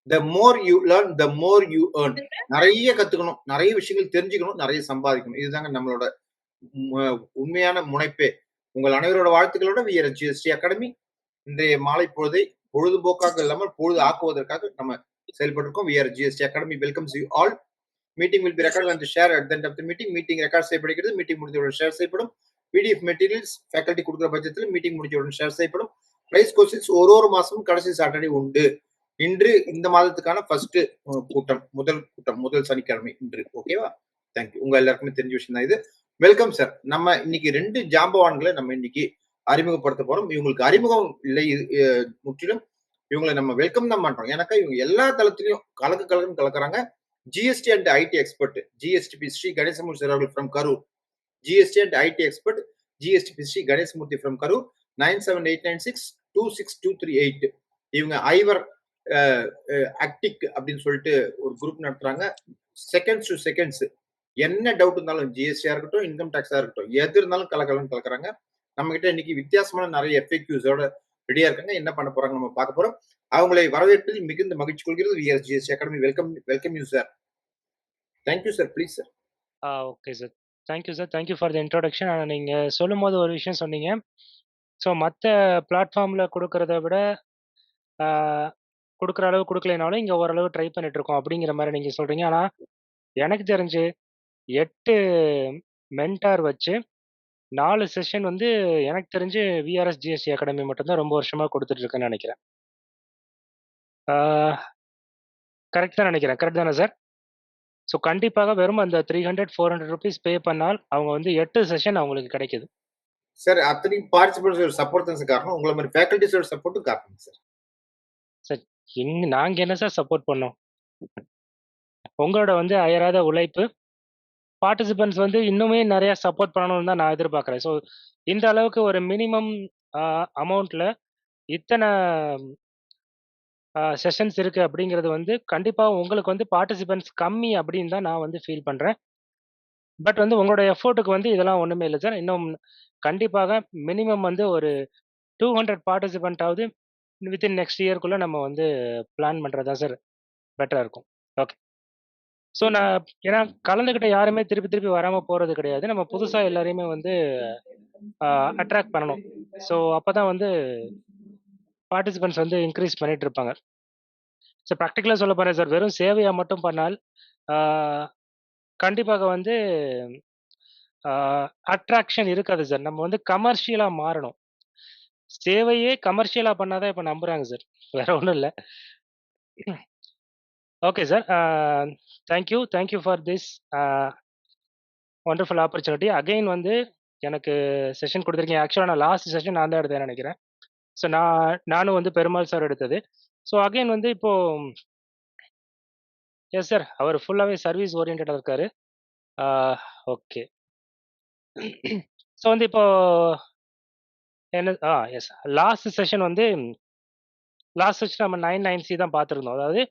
the more you learn the more you earn. நிறைய கத்துக்கணும், நிறைய விஷயங்கள் தெரிஞ்சுக்கணும், நிறைய சம்பாதிக்கணும். இதுதாங்க நம்மளோட உண்மையான முனைப்பே. உங்கள் அனைவரோட வாழ்த்துக்களோட விஆர் ஜிஎஸ்டி அகாடமி இன்றைய மாலை பொழுதை பொழுதுபோக்காக இல்லாமல் பொழுது ஆக்குவதற்காக நம்ம செயல்பட்டிருக்கோம். VR GST academy welcomes you all. Meeting will be record and share at the end of the meeting. Meeting record செய்யப்படுகிறது. மீட்டிங் முடிஞ்சவுடன் ஷேர் செய்யப்படும். பிடிஎஃப் மெட்டீரியல்ஸ் ஃபேக்கல்டி கொடுக்குற பட்சத்தில் மீட்டிங் முடிஞ்சவுடன் ஷேர் செய்யப்படும். பிரைஸ் கொஸ்டின்ஸ் ஒரு மாசமும் கடைசி சாட்டர்டே உண்டு. இன்று இந்த மாதத்துக்கான ஃபர்ஸ்ட் கூட்டம், முதல் சனிக்கிழமை இன்று. ஓகேவா? தேங்க்யூ. உங்க எல்லாருக்குமே தெரிஞ்ச விஷயம் தான் இது. Welcome sir. நம்ம இன்னைக்கு 2 ஜாம்பவான்களை நம்ம இன்னைக்கு அறிமுகப்படுத்த போறோம். இவங்களுக்கு அறிமுகம் இல்லை, முற்றிலும் இவங்களை நம்ம வெல்கம் தான் பண்றோம். எனக்கு இவங்க எல்லா தளத்திலையும் கலக்குன்னு கலக்குறாங்க. GST and IT expert, GSTP Shri Ganesamoorthy sir அவர்கள் from Karur. GST and IT expert, GSTP Shri Ganesamoorthy from Karur. 9789626238. இவங்க ஐவர் ஆக்டிக் அப்படின்னு சொல்லிட்டு ஒரு குரூப் நடத்துறாங்க. செகண்ட்ஸ் டு செகண்ட்ஸ் என்ன டவுட் இருந்தாலும், ஜிஎஸ்டியா இருக்கட்டும், இன்கம் டாக்ஸா இருக்கட்டும், எது இருந்தாலும் கலக்குறாங்க. நம்ம கிட்ட இன்னைக்கு வித்தியாசமான நிறைய எஃப்ஏக்யூஸோட ரெடியா இருக்காங்க. என்ன பண்ண போறாங்க நம்ம பார்க்க போறோம். அவங்களை வரவேற்பதில் மிகுந்த மகிழ்ச்சி கொள்கிறது VR GST academy. Welcome you sir. Thank you sir. Please sir. Okay sir. Thank you sir. Thank you for the introduction. நீங்க சொல்லும்போது ஒரு விஷயம் சொன்னீங்க. ஸோ மற்ற பிளாட்ஃபார்ம்ல கொடுக்கறத விட கொடுக்குற அளவு கொடுக்கலைனாலும் இங்கே ஓரளவு ட்ரை பண்ணிட்டு இருக்கோம் அப்படிங்கிற மாதிரி நீங்க சொல்றீங்க. ஆனால் எனக்கு தெரிஞ்சு 8 மென்டார் வச்சு 4 செஷன் வந்து எனக்கு தெரிஞ்சு விஆர்எஸ் ஜிஎஸ்டி அகாடமி மட்டும்தான் ரொம்ப வருஷமா கொடுத்துட்டு இருக்குன்னு நினைக்கிறேன். கரெக்ட் தான் நினைக்கிறேன். கரெக்ட் தானே சார்? ஸோ கண்டிப்பாக வெறும் அந்த 300-400 ருபீஸ் பே பண்ணால் அவங்க வந்து 8 செஷன் அவங்களுக்கு கிடைக்குது. சார் அத்தனை பார்ட்டிசிபென்ட்ஸ் சப்போர்ட் தான் சார் காரணம். உங்களை மாதிரி ஃபேக்கல்டிஸோட சப்போர்ட்டும் காரணம் சார். சார் நாங்க என்ன சார் சப்போர்ட் பண்ணோம்? உங்களோட வந்து அயராத உழைப்பு, பார்ட்டிசிபென்ட்ஸ் வந்து இன்னுமே நிறைய சப்போர்ட் பண்ணணும்னு தான் நான் எதிர்பார்க்குறேன். ஸோ இந்த அளவுக்கு ஒரு மினிமம் அமௌண்ட்ல இத்தனை செஷன்ஸ் இருக்கு அப்படிங்கிறது வந்து கண்டிப்பா உங்களுக்கு வந்து பார்ட்டிசிபென்ட்ஸ் கம்மி அப்படின்னு தான் நான் வந்து ஃபீல் பண்றேன். பட் வந்து உங்களோட எஃபோர்ட்டுக்கு வந்து இதெல்லாம் ஒண்ணுமே இல்லை சார். இன்னும் கண்டிப்பாக மினிமம் வந்து ஒரு 200 பார்ட்டிசிபென்ட்டாவது வித்தின் நெக்ஸ்ட் இயர்க்குள்ள நம்ம வந்து பிளான் பண்றதா சார் பெட்டரா இருக்கும். ஓகே. ஸோ நான் ஏன்னா கலந்துக்கிட்ட யாருமே திருப்பி வராம போறது கிடையாது. நம்ம புதுசா எல்லாரையுமே வந்து அட்ராக்ட் பண்ணணும். ஸோ அப்பதான் வந்து பார்ட்டிசிபென்ட்ஸ் வந்து இன்க்ரீஸ் பண்ணிட்டு இருப்பாங்க. ஸோ ப்ராக்டிக்கலாக சொல்ல போறேன் சார், வெறும் சேவையா மட்டும் பண்ணால் கண்டிப்பாக வந்து அட்ராக்ஷன் இருக்காது சார். நம்ம வந்து கமர்ஷியலா மாறணும். சேவையே கமர்ஷியலா பண்ணாதான் இப்ப நம்புறாங்க சார். வேற ஒண்ணும் இல்ல. Okay sir. Thank you for this wonderful opportunity. Again வந்து எனக்கு செஷன் கொடுத்துருக்கீங்க. ஆக்சுவலாக நான் லாஸ்ட் செஷன் நான் தான் எடுத்தேன்னு நினைக்கிறேன். ஸோ நானும் வந்து பெருமாள் சார் எடுத்தது. ஸோ அகைன் வந்து இப்போ எஸ் சார், அவர் ஃபுல்லாகவே சர்வீஸ் ஓரியன்டாக இருக்காரு. ஓகே. ஸோ வந்து இப்போ என்ன எஸ் லாஸ்ட் செஷன் நம்ம 9-9C தான் பார்த்துருந்தோம். அதாவது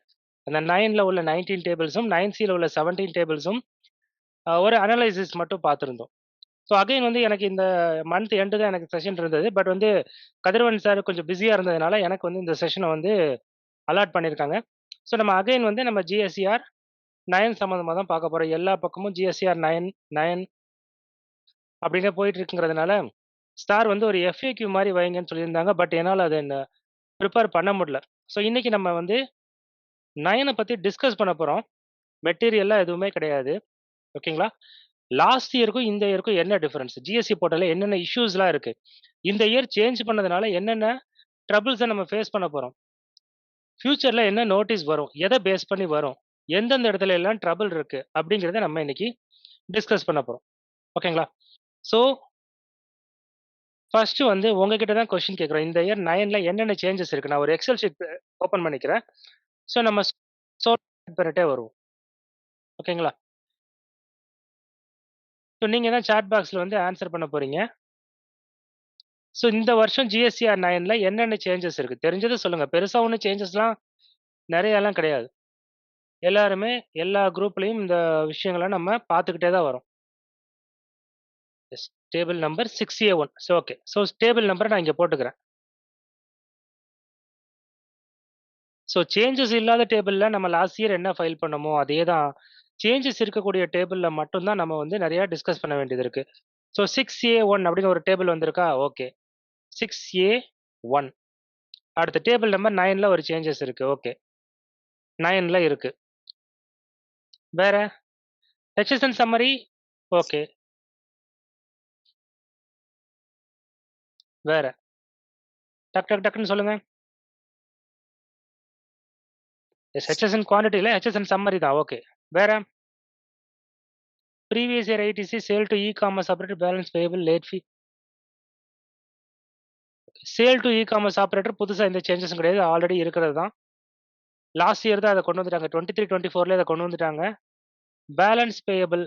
அந்த 9ல உள்ள 19 டேபிள்ஸும் 9Cல உள்ள 17 டேபிள்ஸும் ஒரு அனலைசிஸ் மட்டும் பார்த்துருந்தோம். ஸோ அகைன் வந்து எனக்கு இந்த மந்த் எண்டு தான் எனக்கு செஷன் இருந்தது. பட் வந்து கதிரவன் சார் கொஞ்சம் பிஸியாக இருந்ததுனால எனக்கு வந்து இந்த செஷனை வந்து அலாட் பண்ணியிருக்காங்க. ஸோ நம்ம அகைன் வந்து நம்ம ஜிஎஸ்சிஆர் 9 சம்மந்தமாக தான் பார்க்க போகிறோம். எல்லா பக்கமும் ஜிஎஸ்சிஆர் 9 அப்படிங்க போயிட்டு இருக்குங்கிறதுனால ஸ்டார் வந்து ஒரு எஃப்ஏக்யூ மாதிரி வைங்கன்னு சொல்லியிருந்தாங்க. பட் என்னால் அதை ப்ரிப்பேர் பண்ண முடியல. ஸோ இன்னைக்கு நம்ம வந்து 9 பற்றி டிஸ்கஸ் பண்ண போகிறோம். மெட்டீரியல்லாம் எதுவுமே கிடையாது. ஓகேங்களா? லாஸ்ட் இயருக்கும் இந்த இயருக்கும் என்ன டிஃபரன்ஸ், ஜிஎஸ்சி போர்ட்டலில் என்னென்ன இஷ்யூஸ்லாம் இருக்கு, இந்த இயர் சேஞ்ச் பண்ணதுனால என்னென்ன ட்ரபிள்ஸை நம்ம ஃபேஸ் பண்ண போகிறோம், ஃபியூச்சரில் என்ன நோட்டீஸ் வரும், எதை பேஸ் பண்ணி வரும், எந்தெந்த இடத்துல எல்லாம் ட்ரபிள் இருக்கு அப்படிங்கிறத நம்ம இன்னைக்கு டிஸ்கஸ் பண்ண போகிறோம். ஓகேங்களா? ஸோ ஃபர்ஸ்ட் வந்து உங்ககிட்ட தான் கொஸ்டின் கேட்குறோம். இந்த இயர் 9ல என்னென்ன சேஞ்சஸ் இருக்கு. நான் ஒரு எக்ஸல் ஷீட் ஓப்பன் பண்ணிக்கிறேன். ஸோ நம்ம பண்ணிட்டே வருவோம். ஓகேங்களா? ஸோ நீங்க தான் சாட் பாக்ஸ்ல வந்து ஆன்சர் பண்ண போறீங்க. ஸோ இந்த வருஷம் ஜிஎஸ்சிஆர் 9ல என்னென்ன சேஞ்சஸ் இருக்கு தெரிஞ்சதை சொல்லுங்க. பெருசா ஒன்றும் சேஞ்சஸ்லாம் நிறையலாம் கிடையாது. எல்லாருமே எல்லா குரூப்லயும் இந்த விஷயங்களை நம்ம பார்த்துக்கிட்டே தான் வரோம். Table number 6A1. So okay. So table நம்பரை நான் இங்கே போட்டுக்கிறேன். ஸோ சேஞ்சஸ் இல்லாத டேபிள்ல நம்ம லாஸ்ட் இயர் என்ன ஃபைல் பண்ணோமோ அதே தான். சேஞ்சஸ் இருக்கக்கூடிய டேபிள்ல மட்டும் தான் நம்ம வந்து நிறைய டிஸ்கஸ் பண்ண வேண்டியது இருக்கு. ஸோ 6A1 அப்படின்னு ஒரு டேபிள் வந்திருக்கா? ஓகே. 6A1. அடுத்த டேபிள் நம்பர் 9ல ஒரு சேஞ்சஸ் இருக்கு. ஓகே. 9ல இருக்கு. வேற? HSN summary? ஓகே. வேற? டக்குன்னு சொல்லுங்க. எஸ் HSN குவான்டிட்டில HSN சம்மரி தான். ஓகே. வேற? Previous year ITC sale to e-commerce operator balance payable late fee. Sale to e-commerce operator புதுசா எந்த சேஞ்சஸும் கிடையாது. ஆல்ரெடி இருக்கிறது தான். லாஸ்ட் இயர் தான் அத கொண்டு வந்துட்டாங்க. 23, 24ல இத கொண்டு வந்துட்டாங்க. பேலன்ஸ் பேயபிள்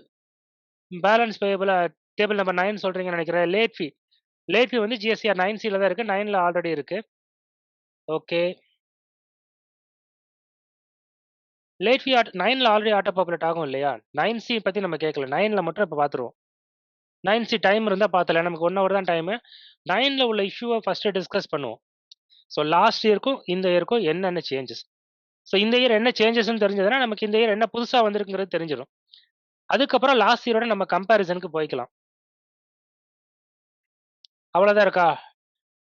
டேபிள் நம்பர் 9 சொல்றீங்கன்னு நினைக்கிறேன். லேட் ஃபீ வந்து GSTR 9Cல தான் இருக்கு. 9ல ஆல்ரெடி இருக்கு. ஓகே. லேட் ஃபீ 9ல ஆல்ரெடி ஆட்டோ பாப்புலேட் ஆகும் இல்லையா? 9C பத்தி நம்ம கேட்கல. 9ல மட்டும் இப்ப பார்த்துருவோம். 9C டைம் இருந்தா பார்த்தலாம். நமக்கு 1 ஹவர் தான் டைமு. 9ல உள்ள இஷ்யூவ ஃபர்ஸ்ட் டிஸ்கஸ் பண்ணுவோம். ஸோ லாஸ்ட் இயருக்கும் இந்த இயருக்கும் என்னென்ன சேஞ்சஸ்? ஸோ இந்த இயர் என்ன சேஞ்சஸ்ன்னு தெரிஞ்சதுன்னா, நமக்கு இந்த இயர் என்ன புதுசா வந்திருக்குங்கிறது தெரிஞ்சிடும். அதுக்கப்புறம் லாஸ்ட் இயரோட நம்ம கம்பேரிசனுக்கு போய்க்கலாம். அவ்வளோதான் இருக்கா?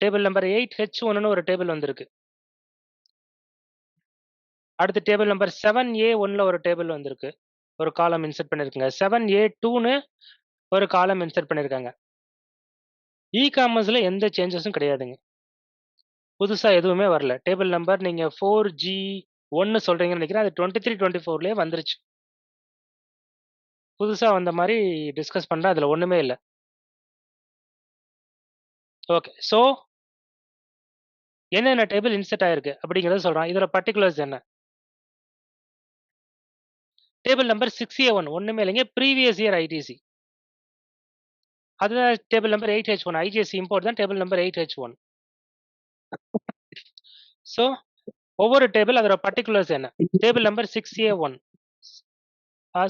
டேபிள் நம்பர் 8H1ன்னு ஒரு டேபிள் வந்திருக்கு. அடுத்து டேபிள் நம்பர் 7A1ல ஒரு டேபிள் வந்திருக்கு. ஒரு காலம் இன்சர்ட் பண்ணியிருக்குங்க. 7A2ன்னு ஒரு காலம் இன்சர்ட் பண்ணியிருக்காங்க. இ-காமர்ஸ்ல எந்த சேஞ்சஸும் கிடையாதுங்க. புதுசா எதுவுமே வரல. டேபிள் நம்பர் நீங்க 4G1 சொல்றீங்கன்னு நினைக்கிறேன். அது 23, 24லயே வந்துருச்சு. புதுசா வந்த மாரி டிஸ்கஸ் பண்ற அதுல ஒண்ணுமே இல்ல. ஓகே. ஸோ என்னென்ன டேபிள் இன்சர்ட் ஆயிருக்கு அப்படிங்கிறத சொல்றான். இதோட பர்ட்டிகுலர்ஸ் என்ன? டேபிள் நம்பர் 6A1 ஒண்ணுமே இல்லைங்க. Previous year ITC. அதுதான் table number 8H1. IGST import தான் டேபிள் நம்பர் 8H1. ஸோ ஒவ்வொரு டேபிள் அதோட பர்ட்டிகுலர்ஸ் என்ன? Table number 6A1.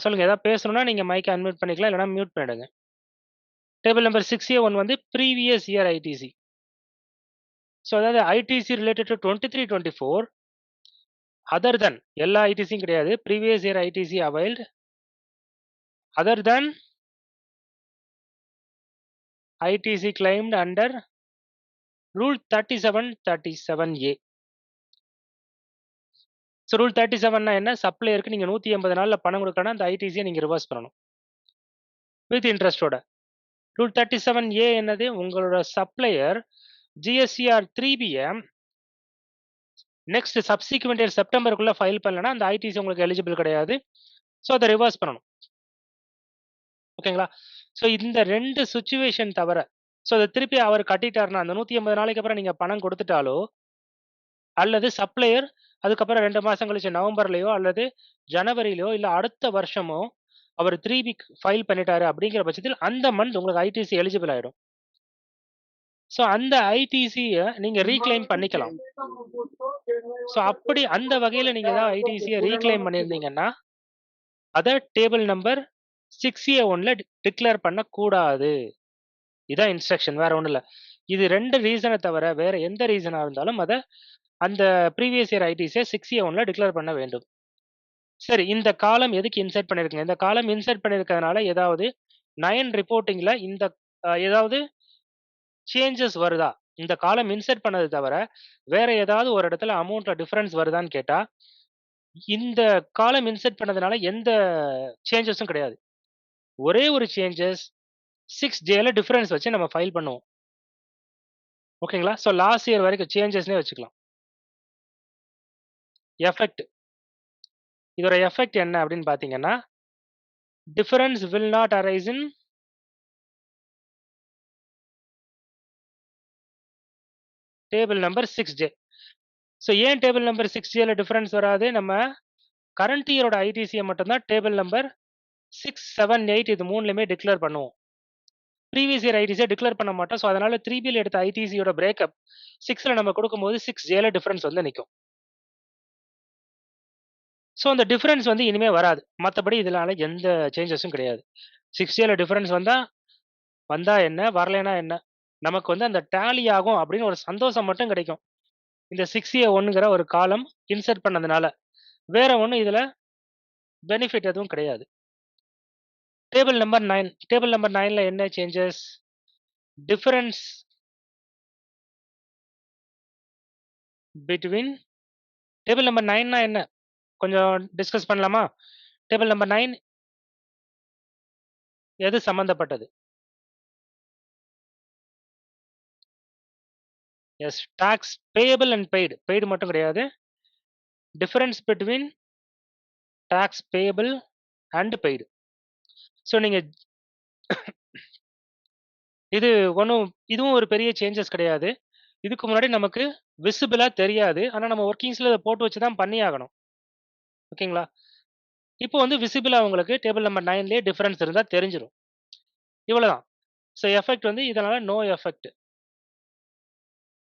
சொல்லுங்க. ஏதாவது பேசணும்னா நீங்க மைக்க அன்மியூட் பண்ணிக்கலாம். இல்லைனா மியூட் பண்ணிடுங்க. டேபிள் நம்பர் 6A1 வந்து ப்ரீவியஸ் இயர் ஐடிசி. ஸோ அதாவது ITC related to 23, 24 other than எல்லா ஐடிசியும் கிடையாது. Previous year ITC availed other than ITC claimed under rule 3737A. So rule 37னா என்ன? சப்ளையருக்கு நீங்க 180 நாள்ல பணம் கொடுக்கணும்னா அந்த ஐடிசியை நீங்க ரிவர்ஸ் பண்ணணும். வித் இன்ட்ரெஸ்டோட. ரூல் 37A என்னது? உங்களோட சப்ளையர் GSTR 3Bயை நெக்ஸ்ட் சப்சிக்வெண்ட் இயர் செப்டம்பருக்குள்ள ஃபைல் பண்ணலன்னா அந்த ஐடிசி உங்களுக்கு எலிஜிபிள் கிடையாது. ஸோ அதை ரிவர்ஸ் பண்ணணும். ஓகேங்களா? ஸோ இந்த 2 சிச்சுவேஷன் தவிர ஸோ அதை திருப்பி அவர் கட்டிட்டாருன்னா அந்த 180 நாளைக்கு அப்புறம் நீங்க பணம் கொடுத்துட்டாலோ அல்லது சப்ளையர் அதுக்கப்புறம் 2 மாசம் கழிச்சு நவம்பர்லயோ அல்லது ஜனவரியிலயோ இல்ல அடுத்த வருஷமோ அவர் 3B ஃபைல் பண்ணிட்டாரு அப்படிங்கிற பட்சத்தில் அந்த மந்த் உங்களுக்கு ஐடிசி எலிஜிபிள் ஆயிடும். ஸோ அந்த ஐடிசியை நீங்க ரீக்ளைம் பண்ணிக்கலாம். ஸோ அப்படி அந்த வகையில நீங்க ஏதாவது ஐடிசியை ரீக்ளைம் பண்ணியிருந்தீங்கன்னா அதை டேபிள் நம்பர் 6A1ல டிக்ளேர் பண்ணக்கூடாது. இதான் இன்ஸ்ட்ரக்ஷன். வேற ஒன்றும் இல்லை. இது 2 ரீசனை தவிர வேற எந்த ரீசனா இருந்தாலும் அதை அந்த ப்ரீவியஸ் இயர் ஐடிசியை 6A1ல டிக்ளேர் பண்ண வேண்டும். சரி, இந்த காலம் எதுக்கு இன்சர்ட் பண்ணிருக்குங்க? இந்த காலம் இன்சர்ட் பண்ணிருக்கிறதுனால ஏதாவது 9 ரிப்போர்ட்டிங்ல இந்த ஏதாவது சேஞ்சஸ் வருதா? இந்த காலம் இன்சர்ட் பண்ணது தவிர வேற ஏதாவது ஒரு இடத்துல அமௌண்ட்ல டிஃபரன்ஸ் வருதான்னு கேட்டா இந்த காலம் இன்சர்ட் பண்ணதுனால எந்த சேஞ்சஸும் கிடையாது. ஒரே ஒரு சேஞ்சஸ் 6Jல டிஃபரன்ஸ் வச்சு நம்ம ஃபைல் பண்ணுவோம். ஓகேங்களா? ஸோ லாஸ்ட் இயர் வரைக்கும் சேஞ்சஸ்னே வச்சுக்கலாம். எஃபெக்ட். இதோட எஃபெக்ட் என்ன அப்படின்னு பாத்தீங்கன்னா difference will not arise in table number 6J. So ஏன் டேபிள் நம்பர் 6Jல டிஃபரன்ஸ் வராது? நம்ம கரண்ட் இயரோட ஐடிசியை மட்டும்தான் டேபிள் நம்பர் 6, 7, 8 இது மூணுலையுமே டிக்ளேர் பண்ணுவோம். ப்ரீவியஸ் இயர் ஐடிசியை டிக்ளேர் பண்ண மாட்டோம். ஸோ அதனால 3Bல எடுத்த ஐடிசியோட பிரேக்கப் 6ல நம்ம கொடுக்கும்போது 6Jல டிஃபரன்ஸ் வந்து நிற்கும். ஸோ அந்த டிஃபரன்ஸ் வந்து இனிமே வராது. மற்றபடி இதனால எந்த சேஞ்சஸும் கிடையாது. 6Jல டிஃபரன்ஸ் வந்தா என்ன, வரலைன்னா என்ன? நமக்கு வந்து அந்த டேலி ஆகும் அப்படின்னு ஒரு சந்தோஷம் மட்டும் கிடைக்கும். இந்த 6A1ங்கிற ஒரு காலம் இன்சர்ட் பண்ணதுனால. வேற ஒண்ணும் இதுல பெனிஃபிட் எதுவும் கிடையாது. Table number 9. டேபிள் நம்பர் 9ல என்ன changes? Difference between table number 9னா என்ன? கொஞ்சம் டிஸ்கஸ் பண்ணலாமா? டேபிள் நம்பர் 9 எது சம்பந்தப்பட்டது? Yes, tax payable and paid. Paid மட்டும் கிடையாது. Difference between tax payable and paid. So நீங்க இது இதுவும் ஒரு பெரிய சேஞ்சஸ் கிடையாது. இதுக்கு முன்னாடி நமக்கு விசிபிளா தெரியாது. ஆனா நம்ம ஒர்க்கிங்ஸ்ல இத போட்டு வச்சு தான் பண்ணி ஆகணும். ஓகேங்களா? இப்போ வந்து விசிபிளா உங்களுக்கு டேபிள் நம்பர் 9லயே டிஃபரன்ஸ் இருந்தா தெரிஞ்சிரும். இவ்வளவுதான். ஸோ எஃபெக்ட் வந்து இதனால no effect.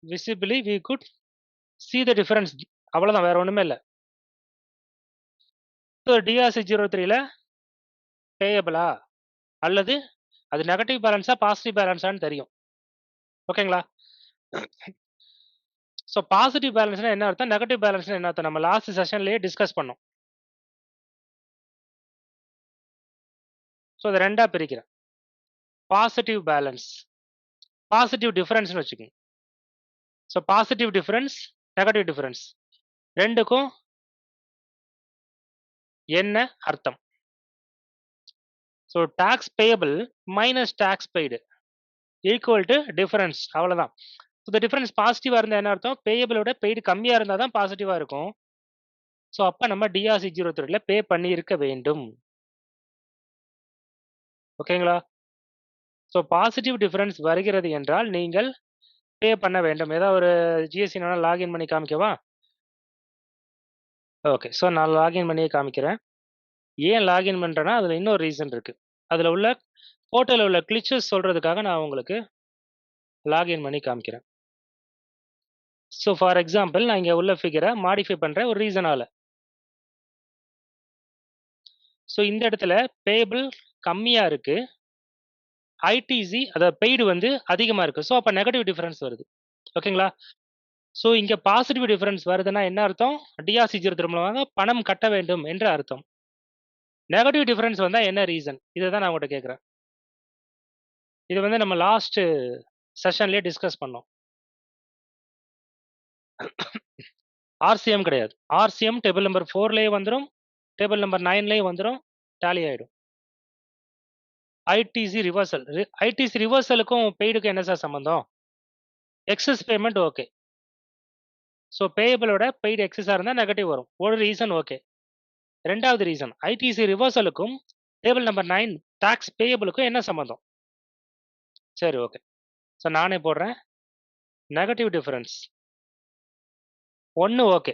Visibly we could see the difference. அவ்வளவுதான், வேற ஒண்ணுமே இல்ல. ஸோ DRC03ல பேயபிளா அல்லது அது நெகட்டிவ் பேலன்ஸா பாசிட்டிவ் பேலன்ஸான்னு தெரியும். ஓகேங்களா? ஸோ பாசிட்டிவ் பேலன்ஸ்னா என்ன அர்த்தம், நெகட்டிவ் பேலன்ஸ்னா என்ன அர்த்தம், நம்ம லாஸ்ட் செஷன்லயே டிஸ்கஸ் பண்ணோம். ஸோ அதை ரெண்டா பிரிக்கிறேன். பாசிட்டிவ் பேலன்ஸ், பாசிட்டிவ் டிஃபரன்ஸ்னு வச்சுக்கோங்க. So positive difference, negative difference ரெண்டுக்கும் என்ன அர்த்தம்? So tax payable minus tax paid equal to difference. அவ்வளவுதான். இந்த டிஃபரன்ஸ் பாசிட்டிவா இருந்தா என்ன அர்த்தம், பேயபிளோட பெய்டு கம்மியா இருந்தா தான் பாசிட்டிவா இருக்கும். ஸோ அப்ப நம்ம DRC03ல பே பண்ணி இருக்க வேண்டும். ஓகேங்களா? ஸோ பாசிட்டிவ் டிஃபரன்ஸ் வருகிறது என்றால் நீங்கள் பே பண்ண வேண்டும். ஏதாவது ஒரு ஜிஎஸ்டி லாகின் பண்ணி காமிக்கவா? ஓகே, ஸோ நான் லாகின் பண்ணியே காமிக்கிறேன். ஏன் லாகின் பண்றேன்னா அதுல இன்னொரு ரீசன் இருக்கு. அதுல உள்ள போர்ட்டலில் உள்ள கிளிச்சஸ் சொல்றதுக்காக நான் உங்களுக்கு லாகின் பண்ணி காமிக்கிறேன். ஸோ ஃபார் எக்ஸாம்பிள் நான் இங்க உள்ள ஃபிகரை மாடிஃபை பண்றேன் ஒரு ரீசனால. ஸோ இந்த இடத்துல பேபிள் கம்மியா இருக்கு, ஐடிசி அதாவது பெய்டு வந்து அதிகமா இருக்கு. ஸோ அப்ப நெகட்டிவ் டிஃபரன்ஸ் வருது. ஓகேங்களா? ஸோ இங்க பாசிட்டிவ் டிஃபரன்ஸ் வருதுன்னா என்ன அர்த்தம், DRC03 மூலமாக பணம் கட்ட வேண்டும் என்று அர்த்தம். நெகட்டிவ் டிஃபரன்ஸ் வந்தா என்ன ரீசன், இதை தான் நான் உங்கள்கிட்ட கேட்குறேன். இது வந்து நம்ம லாஸ்ட் செஷன்லயே டிஸ்கஸ் பண்ணோம். ஆர்சிஎம் கிடையாது. ஆர்சிஎம் டேபிள் நம்பர் 4லயே வந்துடும், டேபிள் நம்பர் 9லயே வந்துடும், டேலி ஆயிடும். ஐடிசி ரிவர்சல், ஐடிசி ரிவர்சலுக்கும் பெய்டுக்கும் என்ன சார் சம்பந்தம்? Excess payment okay. ஸோ பேயபிளோட பெய்டு எக்ஸஸாக இருந்தால் நெகட்டிவ் வரும். ஒரு ரீசன் ஓகே. ரெண்டாவது ரீசன், ஐடிசி ரிவர்சலுக்கும் டேபிள் நம்பர் 9 டாக்ஸ் பேயபிளுக்கும் என்ன சம்பந்தம்? சரி, ஓகே. ஸோ நானே போடுறேன். Negative difference 1 okay.